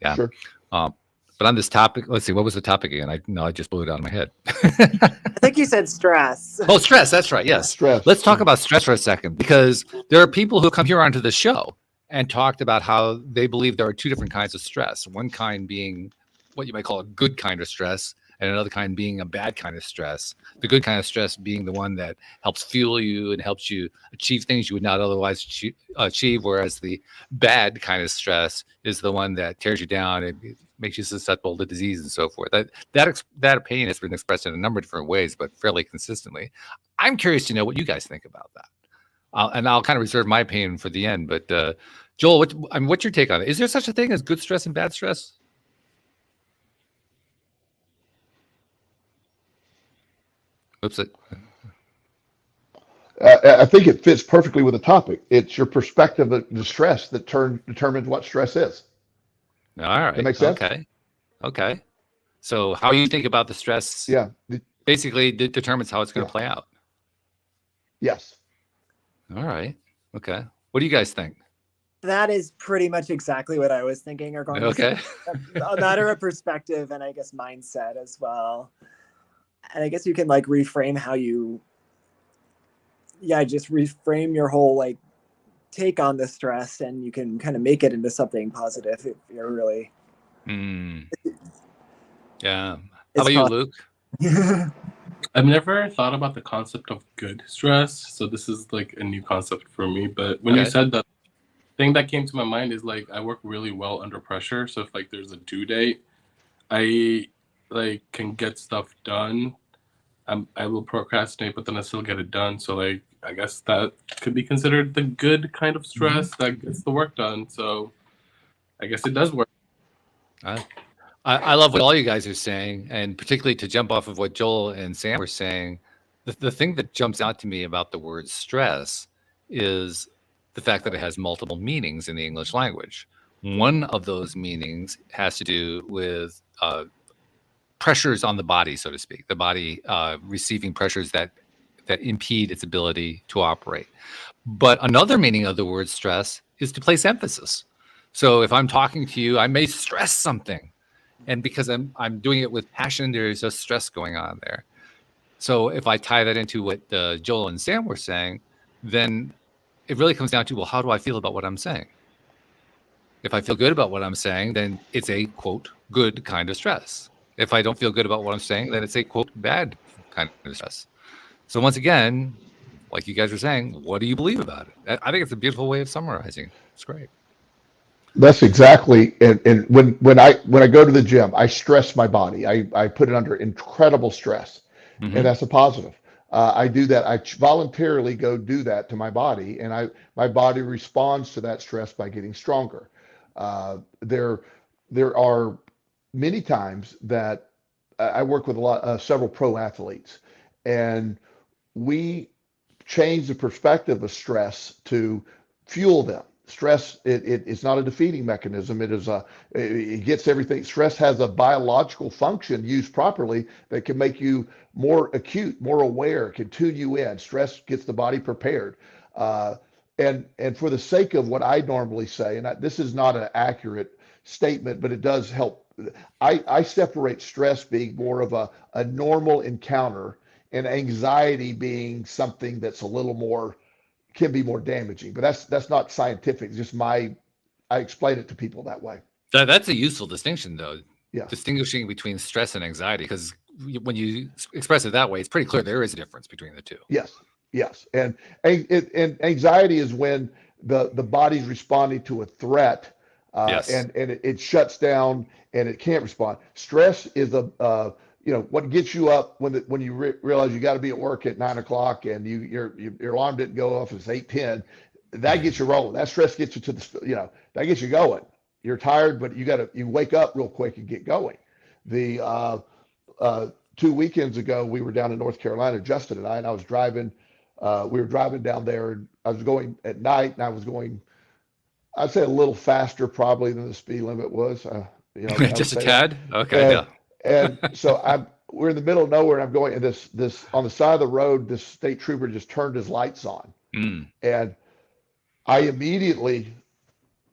Yeah. Sure. But on this topic, let's see, what was the topic again? I just blew it out of my head. I think you said stress. Oh, stress. That's right. Yes. Stress. Let's talk about stress for a second, because there are people who come here onto the show and talked about how they believe there are two different kinds of stress. One kind being what you might call a good kind of stress, and another kind being a bad kind of stress. The good kind of stress being the one that helps fuel you and helps you achieve things you would not otherwise achieve, whereas the bad kind of stress is the one that tears you down and makes you susceptible to disease and so forth. That opinion has been expressed in a number of different ways, but fairly consistently. I'm curious to know what you guys think about that. And I'll kind of reserve my opinion for the end. But Joel, what's your take on it? Is there such a thing as good stress and bad stress? Oops. I think it fits perfectly with the topic. It's your perspective of the stress that determines what stress is. All right. That makes sense? Okay. So how you think about the stress Yeah. basically determines how it's going to play out. Yes. All right. Okay. What do you guys think? That is pretty much exactly what I was thinking. Okay. A matter of perspective and I guess mindset as well. And I guess you can like reframe how you, just reframe your whole like take on the stress, and you can kind of make it into something positive if you're really. Yeah. How about you, Luke? I've never thought about the concept of good stress, so this is like a new concept for me. But when you said that, thing that came to my mind is like I work really well under pressure. So if like there's a due date, I like can get stuff done. I will procrastinate, but then I still get it done. So like I guess that could be considered the good kind of stress that gets the work done. So I guess it does work. I love what all you guys are saying, and particularly to jump off of what Joel and Sam were saying, the thing that jumps out to me about the word stress is the fact that it has multiple meanings in the English language. One of those meanings has to do with pressures on the body, so to speak, the body receiving pressures that impede its ability to operate. But another meaning of the word stress is to place emphasis. So if I'm talking to you, I may stress something. And because I'm doing it with passion, there's a stress going on there. So if I tie that into what Joel and Sam were saying, then it really comes down to, well, how do I feel about what I'm saying? If I feel good about what I'm saying, then it's a, quote, good kind of stress. If I don't feel good about what I'm saying, then it's a, quote, bad kind of stress. So once again, like you guys were saying, what do you believe about it? I think it's a beautiful way of summarizing. It's great. That's exactly, and when I go to the gym, I stress my body. I put it under incredible stress, and that's a positive. I do that. I voluntarily go do that to my body, and my body responds to that stress by getting stronger. There are many times that I work with several pro athletes, and we change the perspective of stress to fuel them. Stress, it's not a defeating mechanism. It gets everything. Stress has a biological function used properly that can make you more acute, more aware, can tune you in. Stress gets the body prepared. And for the sake of what I normally say, and this is not an accurate statement, but it does help. I separate stress being more of a normal encounter and anxiety being something that's a little more, can be more damaging, but that's not scientific. It's just I explain it to people that way. That's a useful distinction, though. Yeah. Distinguishing between stress and anxiety, because when you express it that way, it's pretty clear there is a difference between the two. Yes. And anxiety is when the body's responding to a threat, and it shuts down and it can't respond. Stress is what gets you up when you realize you got to be at work at 9 o'clock and your alarm didn't go off. It's 8:10. That gets you rolling. That stress gets you to that gets you going. You're tired, but you wake up real quick and get going. The 2 weekends ago, we were down in North Carolina, Justin and I was driving. We were driving down there, and I was going at night, and I was going, I'd say a little faster probably than the speed limit was. Just a tad. Okay. And so we're in the middle of nowhere, and I'm going, and this on the side of the road, this state trooper just turned his lights on, and I immediately.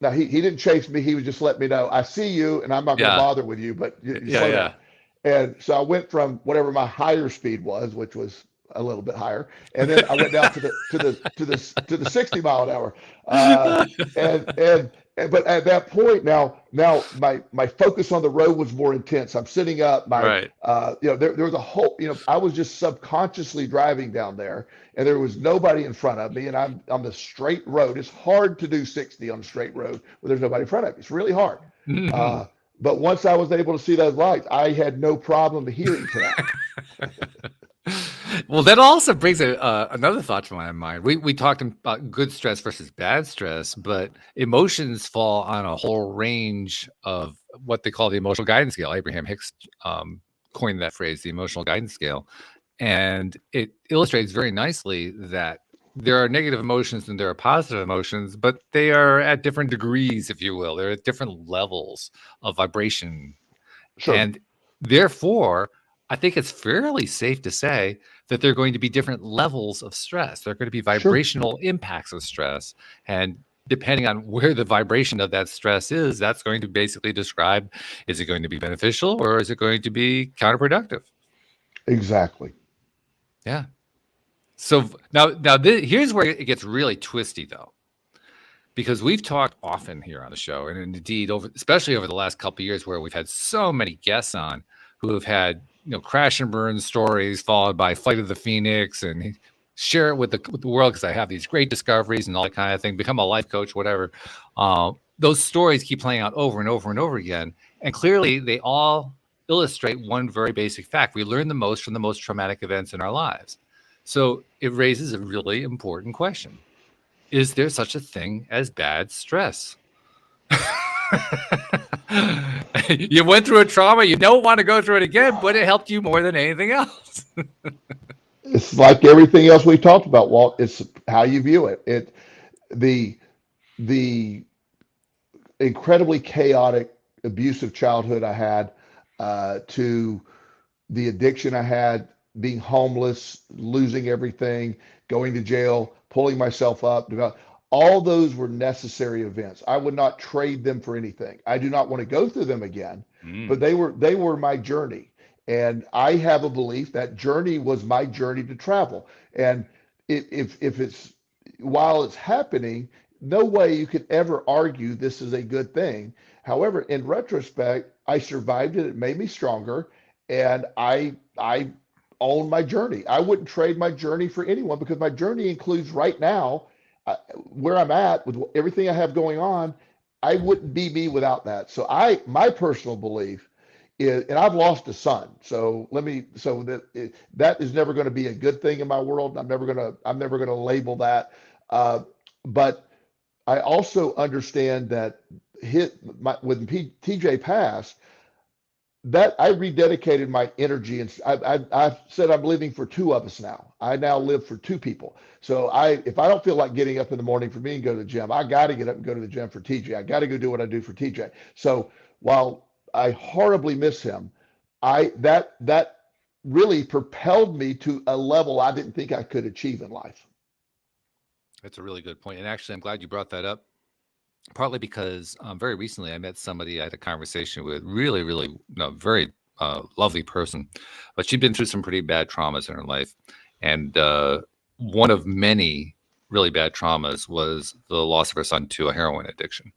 Now he didn't chase me. He was just letting me know, I see you, and I'm not going to bother with you, but you slow down. And so I went from whatever my higher speed was, which was a little bit higher, and then I went down to the 60 mile an hour. But at that point, now my focus on the road was more intense. I'm sitting up. There was a whole, I was just subconsciously driving down there, and there was nobody in front of me, and I'm on the straight road. It's hard to do 60 on a straight road where there's nobody in front of me. It's really hard. But once I was able to see those lights, I had no problem adhering to that. Well, that also brings another thought to my mind. We talked about good stress versus bad stress, but emotions fall on a whole range of what they call the emotional guidance scale. Abraham Hicks coined that phrase, the emotional guidance scale. And it illustrates very nicely that there are negative emotions and there are positive emotions, but they are at different degrees, if you will. They're at different levels of vibration. Sure. And therefore, I think it's fairly safe to say that there are going to be different levels of stress. There are going to be vibrational impacts of stress. And depending on where the vibration of that stress is, that's going to basically describe, is it going to be beneficial or is it going to be counterproductive? Exactly. Yeah. So now here's where it gets really twisty, though, because we've talked often here on the show, and indeed, especially over the last couple of years, where we've had so many guests on who have had crash and burn stories followed by Flight of the Phoenix, and share it with the world because I have these great discoveries and all that kind of thing. Become a life coach, whatever. Those stories keep playing out over and over and over again, and clearly they all illustrate one very basic fact: we learn the most from the most traumatic events in our lives. So it raises a really important question. Is there such a thing as bad stress? You went through a trauma, you don't want to go through it again, but it helped you more than anything else. It's like everything else we talked about, Walt. It's how you view it. The incredibly chaotic, abusive childhood I had, to the addiction I had, being homeless, losing everything, going to jail, pulling myself up. All those were necessary events. I would not trade them for anything. I do not want to go through them again, but they were my journey. And I have a belief that journey was my journey to travel. And if it's, while it's happening, no way you could ever argue this is a good thing. However, in retrospect, I survived it. It made me stronger. And I own my journey. I wouldn't trade my journey for anyone, because my journey includes right now where I'm at with everything I have going on. I wouldn't be me without that. So my personal belief is, and I've lost a son. So that is never going to be a good thing in my world. I'm never going to label that. But I also understand that when TJ passed, that I rededicated my energy, and I've said I'm living for two of us now. I now live for two people. So if I don't feel like getting up in the morning for me and go to the gym, I got to get up and go to the gym for TJ. I got to go do what I do for TJ. So while I horribly miss him, that really propelled me to a level I didn't think I could achieve in life. That's a really good point. And actually, I'm glad you brought that up. Partly because very recently I met somebody I had a conversation with, really, really, very lovely person, but she'd been through some pretty bad traumas in her life. And one of many really bad traumas was the loss of her son to a heroin addiction.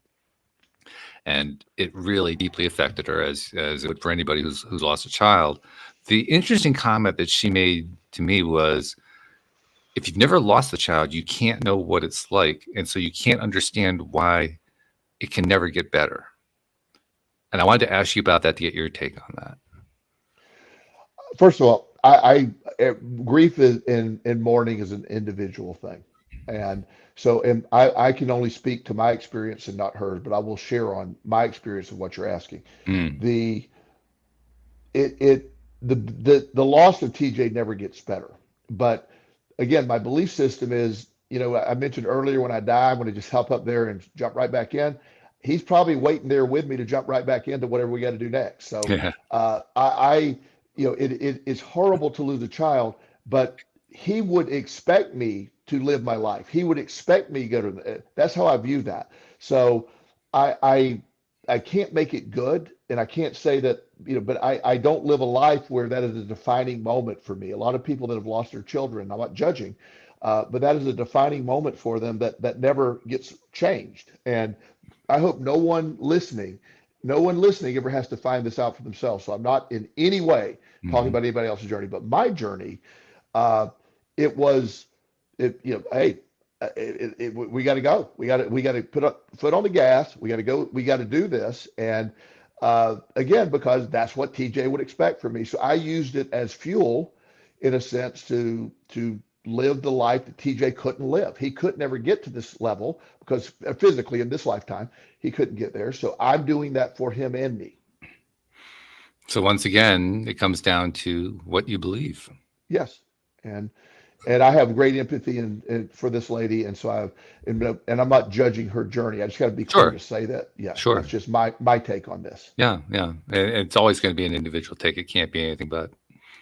And it really deeply affected her, as it would for anybody who's lost a child. The interesting comment that she made to me was, if you've never lost a child, you can't know what it's like. And so you can't understand why it can never get better. And I wanted to ask you about that to get your take on that. First of all, grief in mourning is an individual thing. And so, and I can only speak to my experience and not hers, but I will share on my experience of what you're asking. The loss of TJ never gets better. But again, my belief system is, I mentioned earlier, when I die, I'm going to just hop up there and jump right back in. He's probably waiting there with me to jump right back into whatever we got to do next. So it's horrible to lose a child, but he would expect me to live my life. He would expect me to go to that's how I view that. So I can't make it good, and I can't say that, but I don't live a life where that is a defining moment for me. A lot of people that have lost their children, I'm not judging, but that is a defining moment for them that never gets changed. And I hope no one listening ever has to find this out for themselves. So I'm not in any way talking about anybody else's journey, but my journey, we got to go. We got to put a foot on the gas. We got to go. We got to do this. And again, because that's what TJ would expect from me. So I used it as fuel, in a sense, to live the life that TJ couldn't live. He could never get to this level because physically in this lifetime, he couldn't get there. So I'm doing that for him and me. So once again, it comes down to what you believe. Yes. And I have great empathy for this lady. And so and I'm not judging her journey. I just got to be clear to say that. Yeah. Sure. That's just my take on this. Yeah. Yeah. It's always going to be an individual take. It can't be anything but.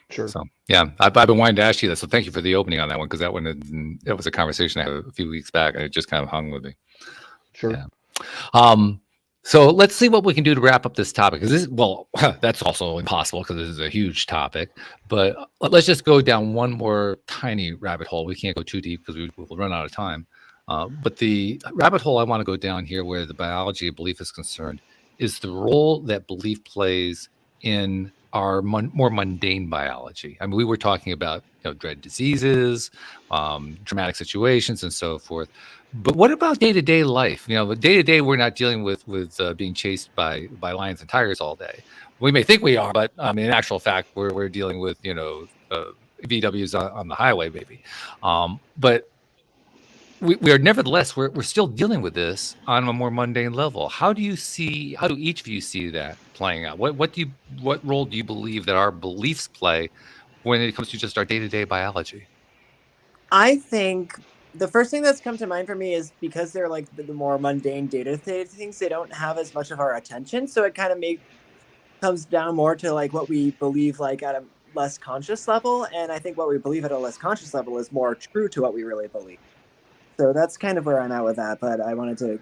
Sure. So yeah, I've been wanting to ask you that. So thank you for the opening on that one, because that was a conversation I had a few weeks back, and it just kind of hung with me. Sure. Yeah. So let's see what we can do to wrap up this topic. Because that's also impossible because this is a huge topic. But let's just go down one more tiny rabbit hole. We can't go too deep because we will run out of time. But the rabbit hole I want to go down here, where the biology of belief is concerned, is the role that belief plays in our more mundane biology. I mean, we were talking about dread diseases, dramatic situations, and so forth. But what about day-to-day life? Day-to-day, we're not dealing with being chased by lions and tigers all day. We may think we are, but in actual fact, we're dealing with VWs on the highway, maybe. But we are nevertheless we're still dealing with this on a more mundane level. How do each of you see that playing out? What role do you believe that our beliefs play when it comes to just our day-to-day biology? I think the first thing that's come to mind for me is because they're like the more mundane day-to-day things, they don't have as much of our attention. So it kind of comes down more to like what we believe like at a less conscious level. And I think what we believe at a less conscious level is more true to what we really believe. So that's kind of where I'm at with that. But I wanted to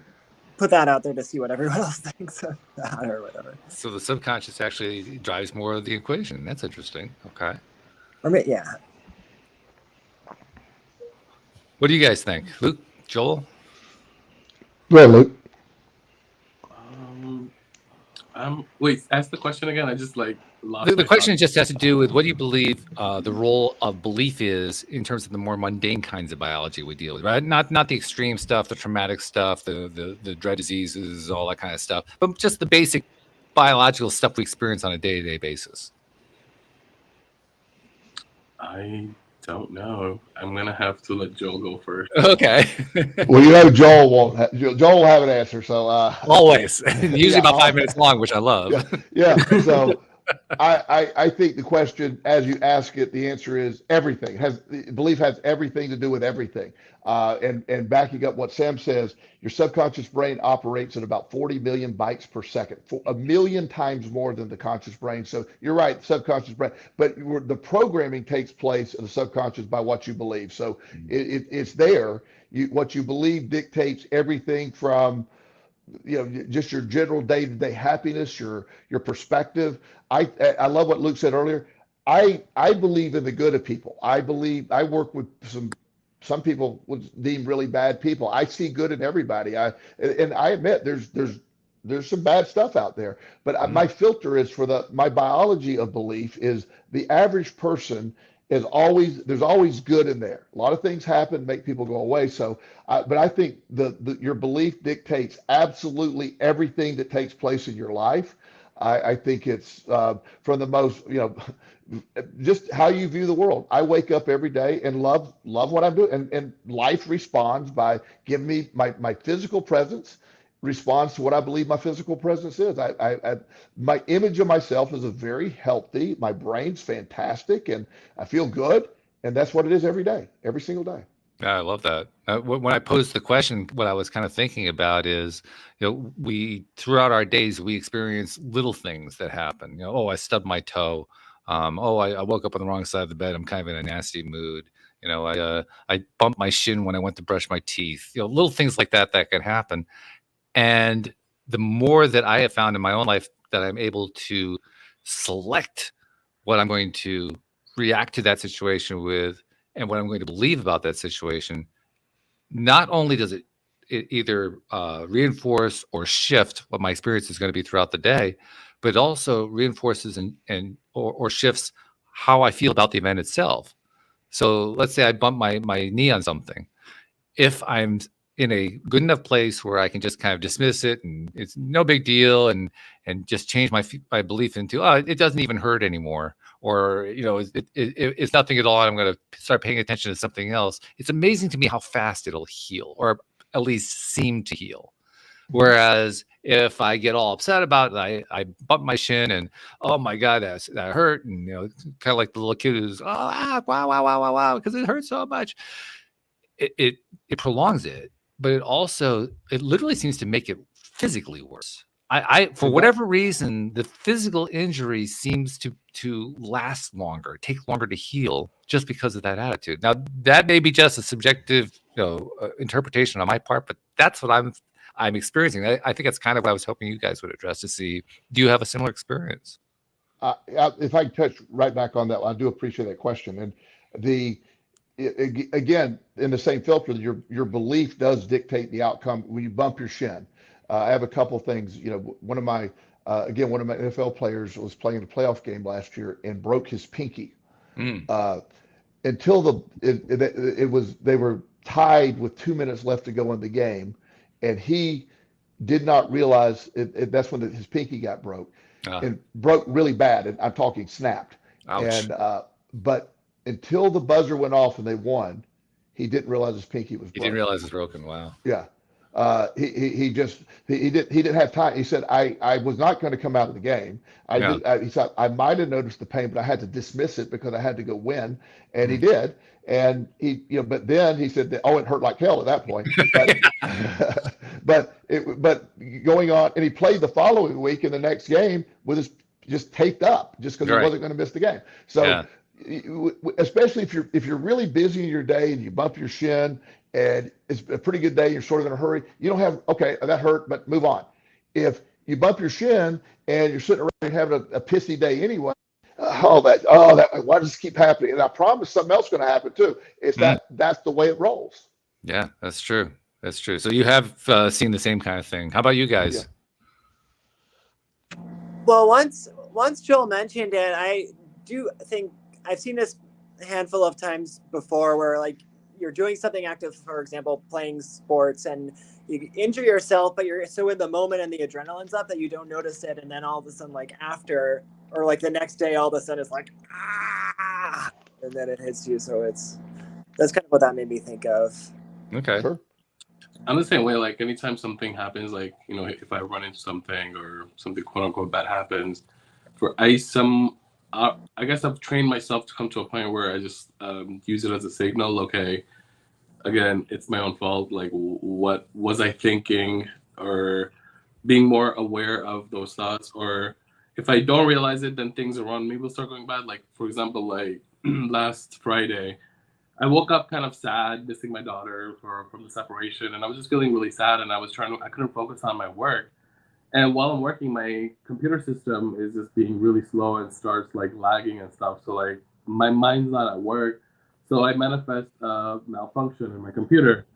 put that out there to see what everyone else thinks of that or whatever. So the subconscious actually drives more of the equation. That's interesting. Okay. Yeah. What do you guys think? Luke, Joel? Go ahead, Luke. Wait, ask the question again. I just lost the question just has to do with what do you believe the role of belief is in terms of the more mundane kinds of biology we deal with, right? Not the extreme stuff, the traumatic stuff, the dread diseases, all that kind of stuff, but just the basic biological stuff we experience on a day-to-day basis. I don't know. I'm gonna have to let Joel go first. Okay. Well, Joel won't. Joel will have an answer. So always, usually about 5 minutes long, which I love. Yeah. So I think the question, as you ask it, the answer is everything. Belief has everything to do with everything. And backing up what Sam says, your subconscious brain operates at about 40 million bytes per second, for 1 million times more than the conscious brain. So you're right, subconscious brain, but the programming takes place in the subconscious by what you believe. So it's there. What you believe dictates everything from just your general day-to-day happiness, your perspective. I love what Luke said earlier. I believe in the good of people. I work with some people would deem really bad people. I see good in everybody. And I admit there's some bad stuff out there, but my filter is my biology of belief is the average person there's always good in there. A lot of things happen, make people go away. So, but I think your belief dictates absolutely everything that takes place in your life. I think it's from the most, just how you view the world. I wake up every day and love what I'm doing, and life responds by giving me my physical presence. Responds to what I believe my physical presence is. My image of myself is a very healthy. My brain's fantastic, and I feel good, and that's what it is every day, every single day. Yeah, I love that. When I posed the question, what I was kind of thinking about is, we throughout our days we experience little things that happen. Oh, I stubbed my toe. Oh, I woke up on the wrong side of the bed. I'm kind of in a nasty mood. I bumped my shin when I went to brush my teeth. Little things like that can happen. And the more that I have found in my own life that I'm able to select what I'm going to react to that situation with and what I'm going to believe about that situation, not only does it either reinforce or shift what my experience is going to be throughout the day, but it also reinforces or shifts how I feel about the event itself. So let's say I bump my knee on something. If I'm in a good enough place where I can just kind of dismiss it and it's no big deal and just change my belief into, it doesn't even hurt anymore, or it's nothing at all, I'm going to start paying attention to something else. It's amazing to me how fast it'll heal, or at least seem to heal. Whereas if I get all upset about it, I bump my shin and, oh my God, that hurt, and kind of like the little kid who's wow, because it hurts so much. It prolongs it, but it literally seems to make it physically worse. I for whatever reason, the physical injury seems to last longer, take longer to heal, just because of that attitude. Now, that may be just a subjective, interpretation on my part, but that's what I'm experiencing. I think that's kind of what I was hoping you guys would address, to see, do you have a similar experience? If I can touch right back on that, I do appreciate that question. And again, in the same filter, your belief does dictate the outcome when you bump your shin. I have a couple things. One of my NFL players was playing a playoff game last year and broke his pinky. Until they were tied with 2 minutes left to go in the game, and he did not realize that's when his pinky got broke, and broke really bad. And I'm talking snapped. Ouch. And but until the buzzer went off and they won, he didn't realize his pinky was broken. He didn't realize it's broken. Wow. Yeah. He didn't have time. He said, I was not going to come out of the game. He said, I might have noticed the pain, but I had to dismiss it because I had to go win. And he did. And but then he said that, it hurt like hell at that point. But going on, and he played the following week in the next game with his just taped up, just because he wasn't going to miss the game. So especially if you're really busy in your day and you bump your shin and it's a pretty good day, you're sort of in a hurry, you don't have, okay, that hurt, but move on. If you bump your shin and you're sitting around and having a pissy day anyway, why does this keep happening? And I promise something else is going to happen too. It's that's the way it rolls. Yeah, that's true. That's true. So you have seen the same kind of thing. How about you guys? Yeah. Well, once Joel mentioned it, I do think I've seen this a handful of times before, where like you're doing something active, for example, playing sports, and you injure yourself, but you're so in the moment and the adrenaline's up that you don't notice it. And then all of a sudden, like after, or like the next day, all of a sudden it's like, and then it hits you. So that's kind of what that made me think of. Okay. Sure. I'm the same way. Like anytime something happens, like, if I run into something or something quote unquote bad happens, I guess I've trained myself to come to a point where I just use it as a signal. Okay, again, it's my own fault. Like, what was I thinking? Or being more aware of those thoughts. Or if I don't realize it, then things around me will start going bad. Like, for example, like last Friday, I woke up kind of sad, missing my daughter from the separation, and I was just feeling really sad. And I couldn't focus on my work. And while I'm working, my computer system is just being really slow and starts like lagging and stuff. So like my mind's not at work. So I manifest a malfunction in my computer.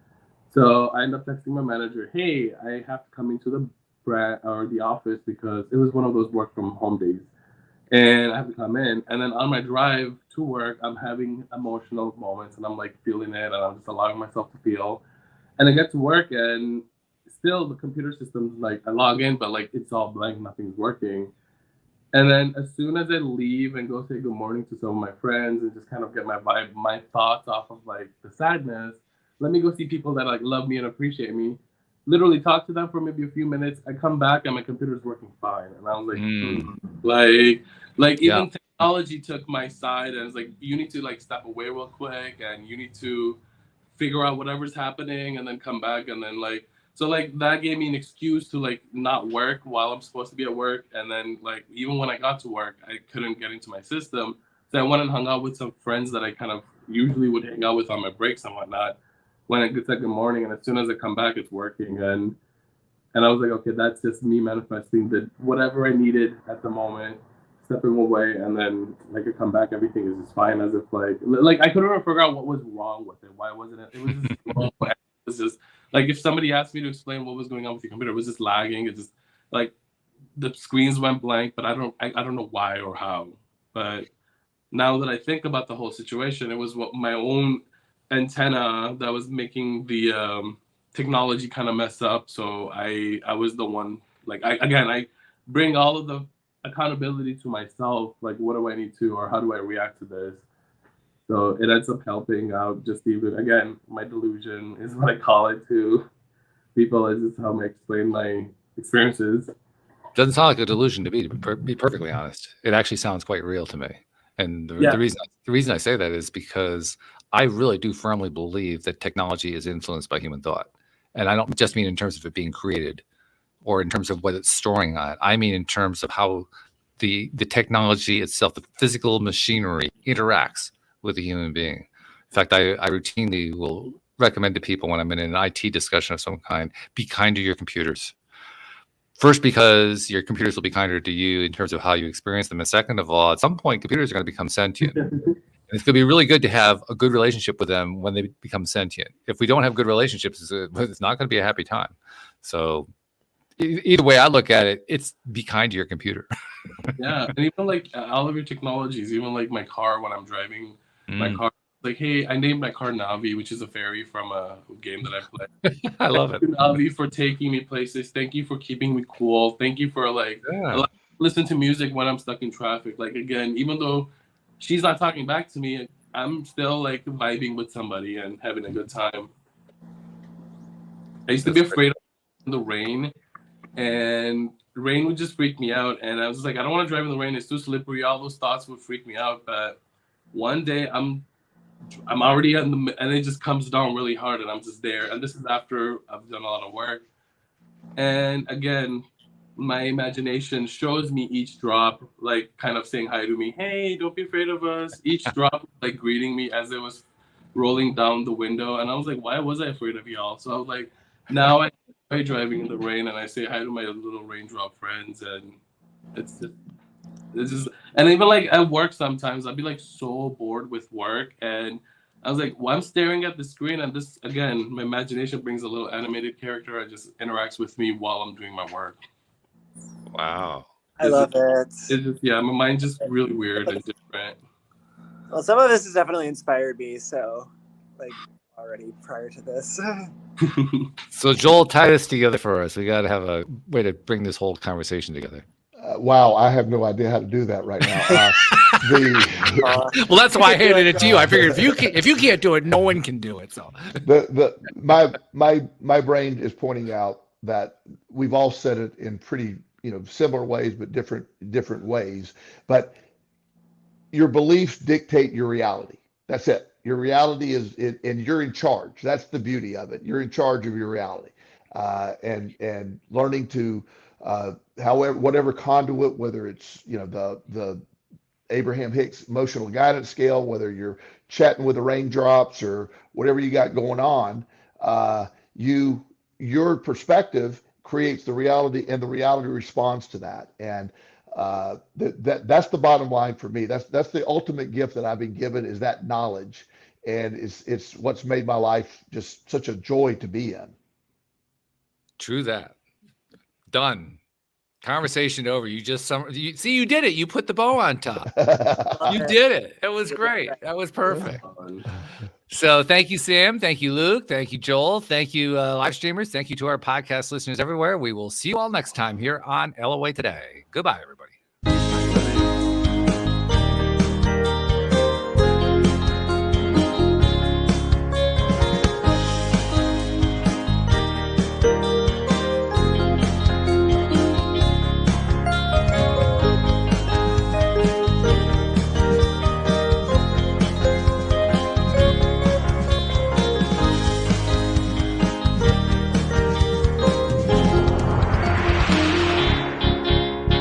So I end up texting my manager, hey, I have to come into the office because it was one of those work from home days. And I have to come in. And then on my drive to work, I'm having emotional moments and I'm like feeling it and I'm just allowing myself to feel. And I get to work and still the computer system's like, I log in, but like it's all blank, nothing's working. And then as soon as I leave and go say good morning to some of my friends and just kind of get my thoughts off of like the sadness, let me go see people that like love me and appreciate me. Literally talk to them for maybe a few minutes. I come back and my computer's working fine. And I was like, like even technology took my side and it's like, you need to like step away real quick and you need to figure out whatever's happening and then come back. And then like, so like that gave me an excuse to like not work while I'm supposed to be at work. And then like, even when I got to work, I couldn't get into my system. So I went and hung out with some friends that I kind of usually would hang out with on my breaks and whatnot. When it gets like good morning, and as soon as I come back, it's working. And I was like, okay, that's just me manifesting that whatever I needed at the moment, stepping away, and then like I come back, everything is just fine. As if like I couldn't even figure out what was wrong with it. Why wasn't it? It was just slow. It was just like if somebody asked me to explain what was going on with your computer, it was just lagging. It just like the screens went blank, but I don't know why or how. But now that I think about the whole situation, it was what my own antenna that was making the technology kind of mess up. So I was the one, like I bring all of the accountability to myself. Like, what do I need to, or how do I react to this? So it ends up helping out. Just even again, my delusion is what I call it to people. Is just how I explain my experiences. Doesn't sound like a delusion to me, to be perfectly honest. It actually sounds quite real to me. And the reason I say that is because I really do firmly believe that technology is influenced by human thought. And I don't just mean in terms of it being created or in terms of what it's storing on it. I mean in terms of how the technology itself, the physical machinery interacts with a human being. In fact, I routinely will recommend to people when I'm in an IT discussion of some kind, be kind to your computers. First, because your computers will be kinder to you in terms of how you experience them. And second of all, at some point, computers are going to become sentient. And it's going to be really good to have a good relationship with them when they become sentient. If we don't have good relationships, it's not going to be a happy time. So either way I look at it, it's be kind to your computer. Yeah, and even like all of your technologies, even like my car when I'm driving my car. Like, hey, I named my car Navi, which is a fairy from a game that I play. I love it. Navi for taking me places. Thank you for keeping me cool. Thank you for like listen to music when I'm stuck in traffic. Like again, even though she's not talking back to me, I'm still like vibing with somebody and having a good time. I used to be afraid of the rain, and rain would just freak me out. And I was just like, I don't want to drive in the rain. It's too slippery. All those thoughts would freak me out. But one day I'm already and it just comes down really hard, and I'm just there. And this is after I've done a lot of work. And again, my imagination shows me each drop, like kind of saying hi to me. Hey, don't be afraid of us. Each drop, like greeting me as it was rolling down the window. And I was like, why was I afraid of y'all? So I was like, now I enjoy driving in the rain, and I say hi to my little raindrop friends. And it's just, and even like at work sometimes I'll be like so bored with work, and I was like, well, I'm staring at the screen, and this again, my imagination brings a little animated character. It just interacts with me while I'm doing my work. Wow. I love it. It's just, my mind's just really weird and different. Well, some of this has definitely inspired me, so like already prior to this. So Joel, tie this together for us. We got to have a way to bring this whole conversation together. Wow, I have no idea how to do that right now. Well, that's why I handed it to you. I figured if you can't do it, no one can do it. So my brain is pointing out that we've all said it in pretty similar ways, but different ways. But your beliefs dictate your reality. That's it. Your reality and you're in charge. That's the beauty of it. You're in charge of your reality, and learning to, however, whatever conduit, whether it's the Abraham Hicks emotional guidance scale, whether you're chatting with the raindrops or whatever you got going on, your perspective creates the reality, and the reality responds to that. And that's the bottom line for me. That's the ultimate gift that I've been given, is that knowledge, and it's what's made my life just such a joy to be in. True that. Done. Conversation over. You see, you did it. You put the bow on top. You did it. It was great. That was perfect. So thank you, Sam. Thank you, Luke. Thank you, Joel. Thank you, live streamers. Thank you to our podcast listeners everywhere. We will see you all next time here on LOA Today. Goodbye, everybody.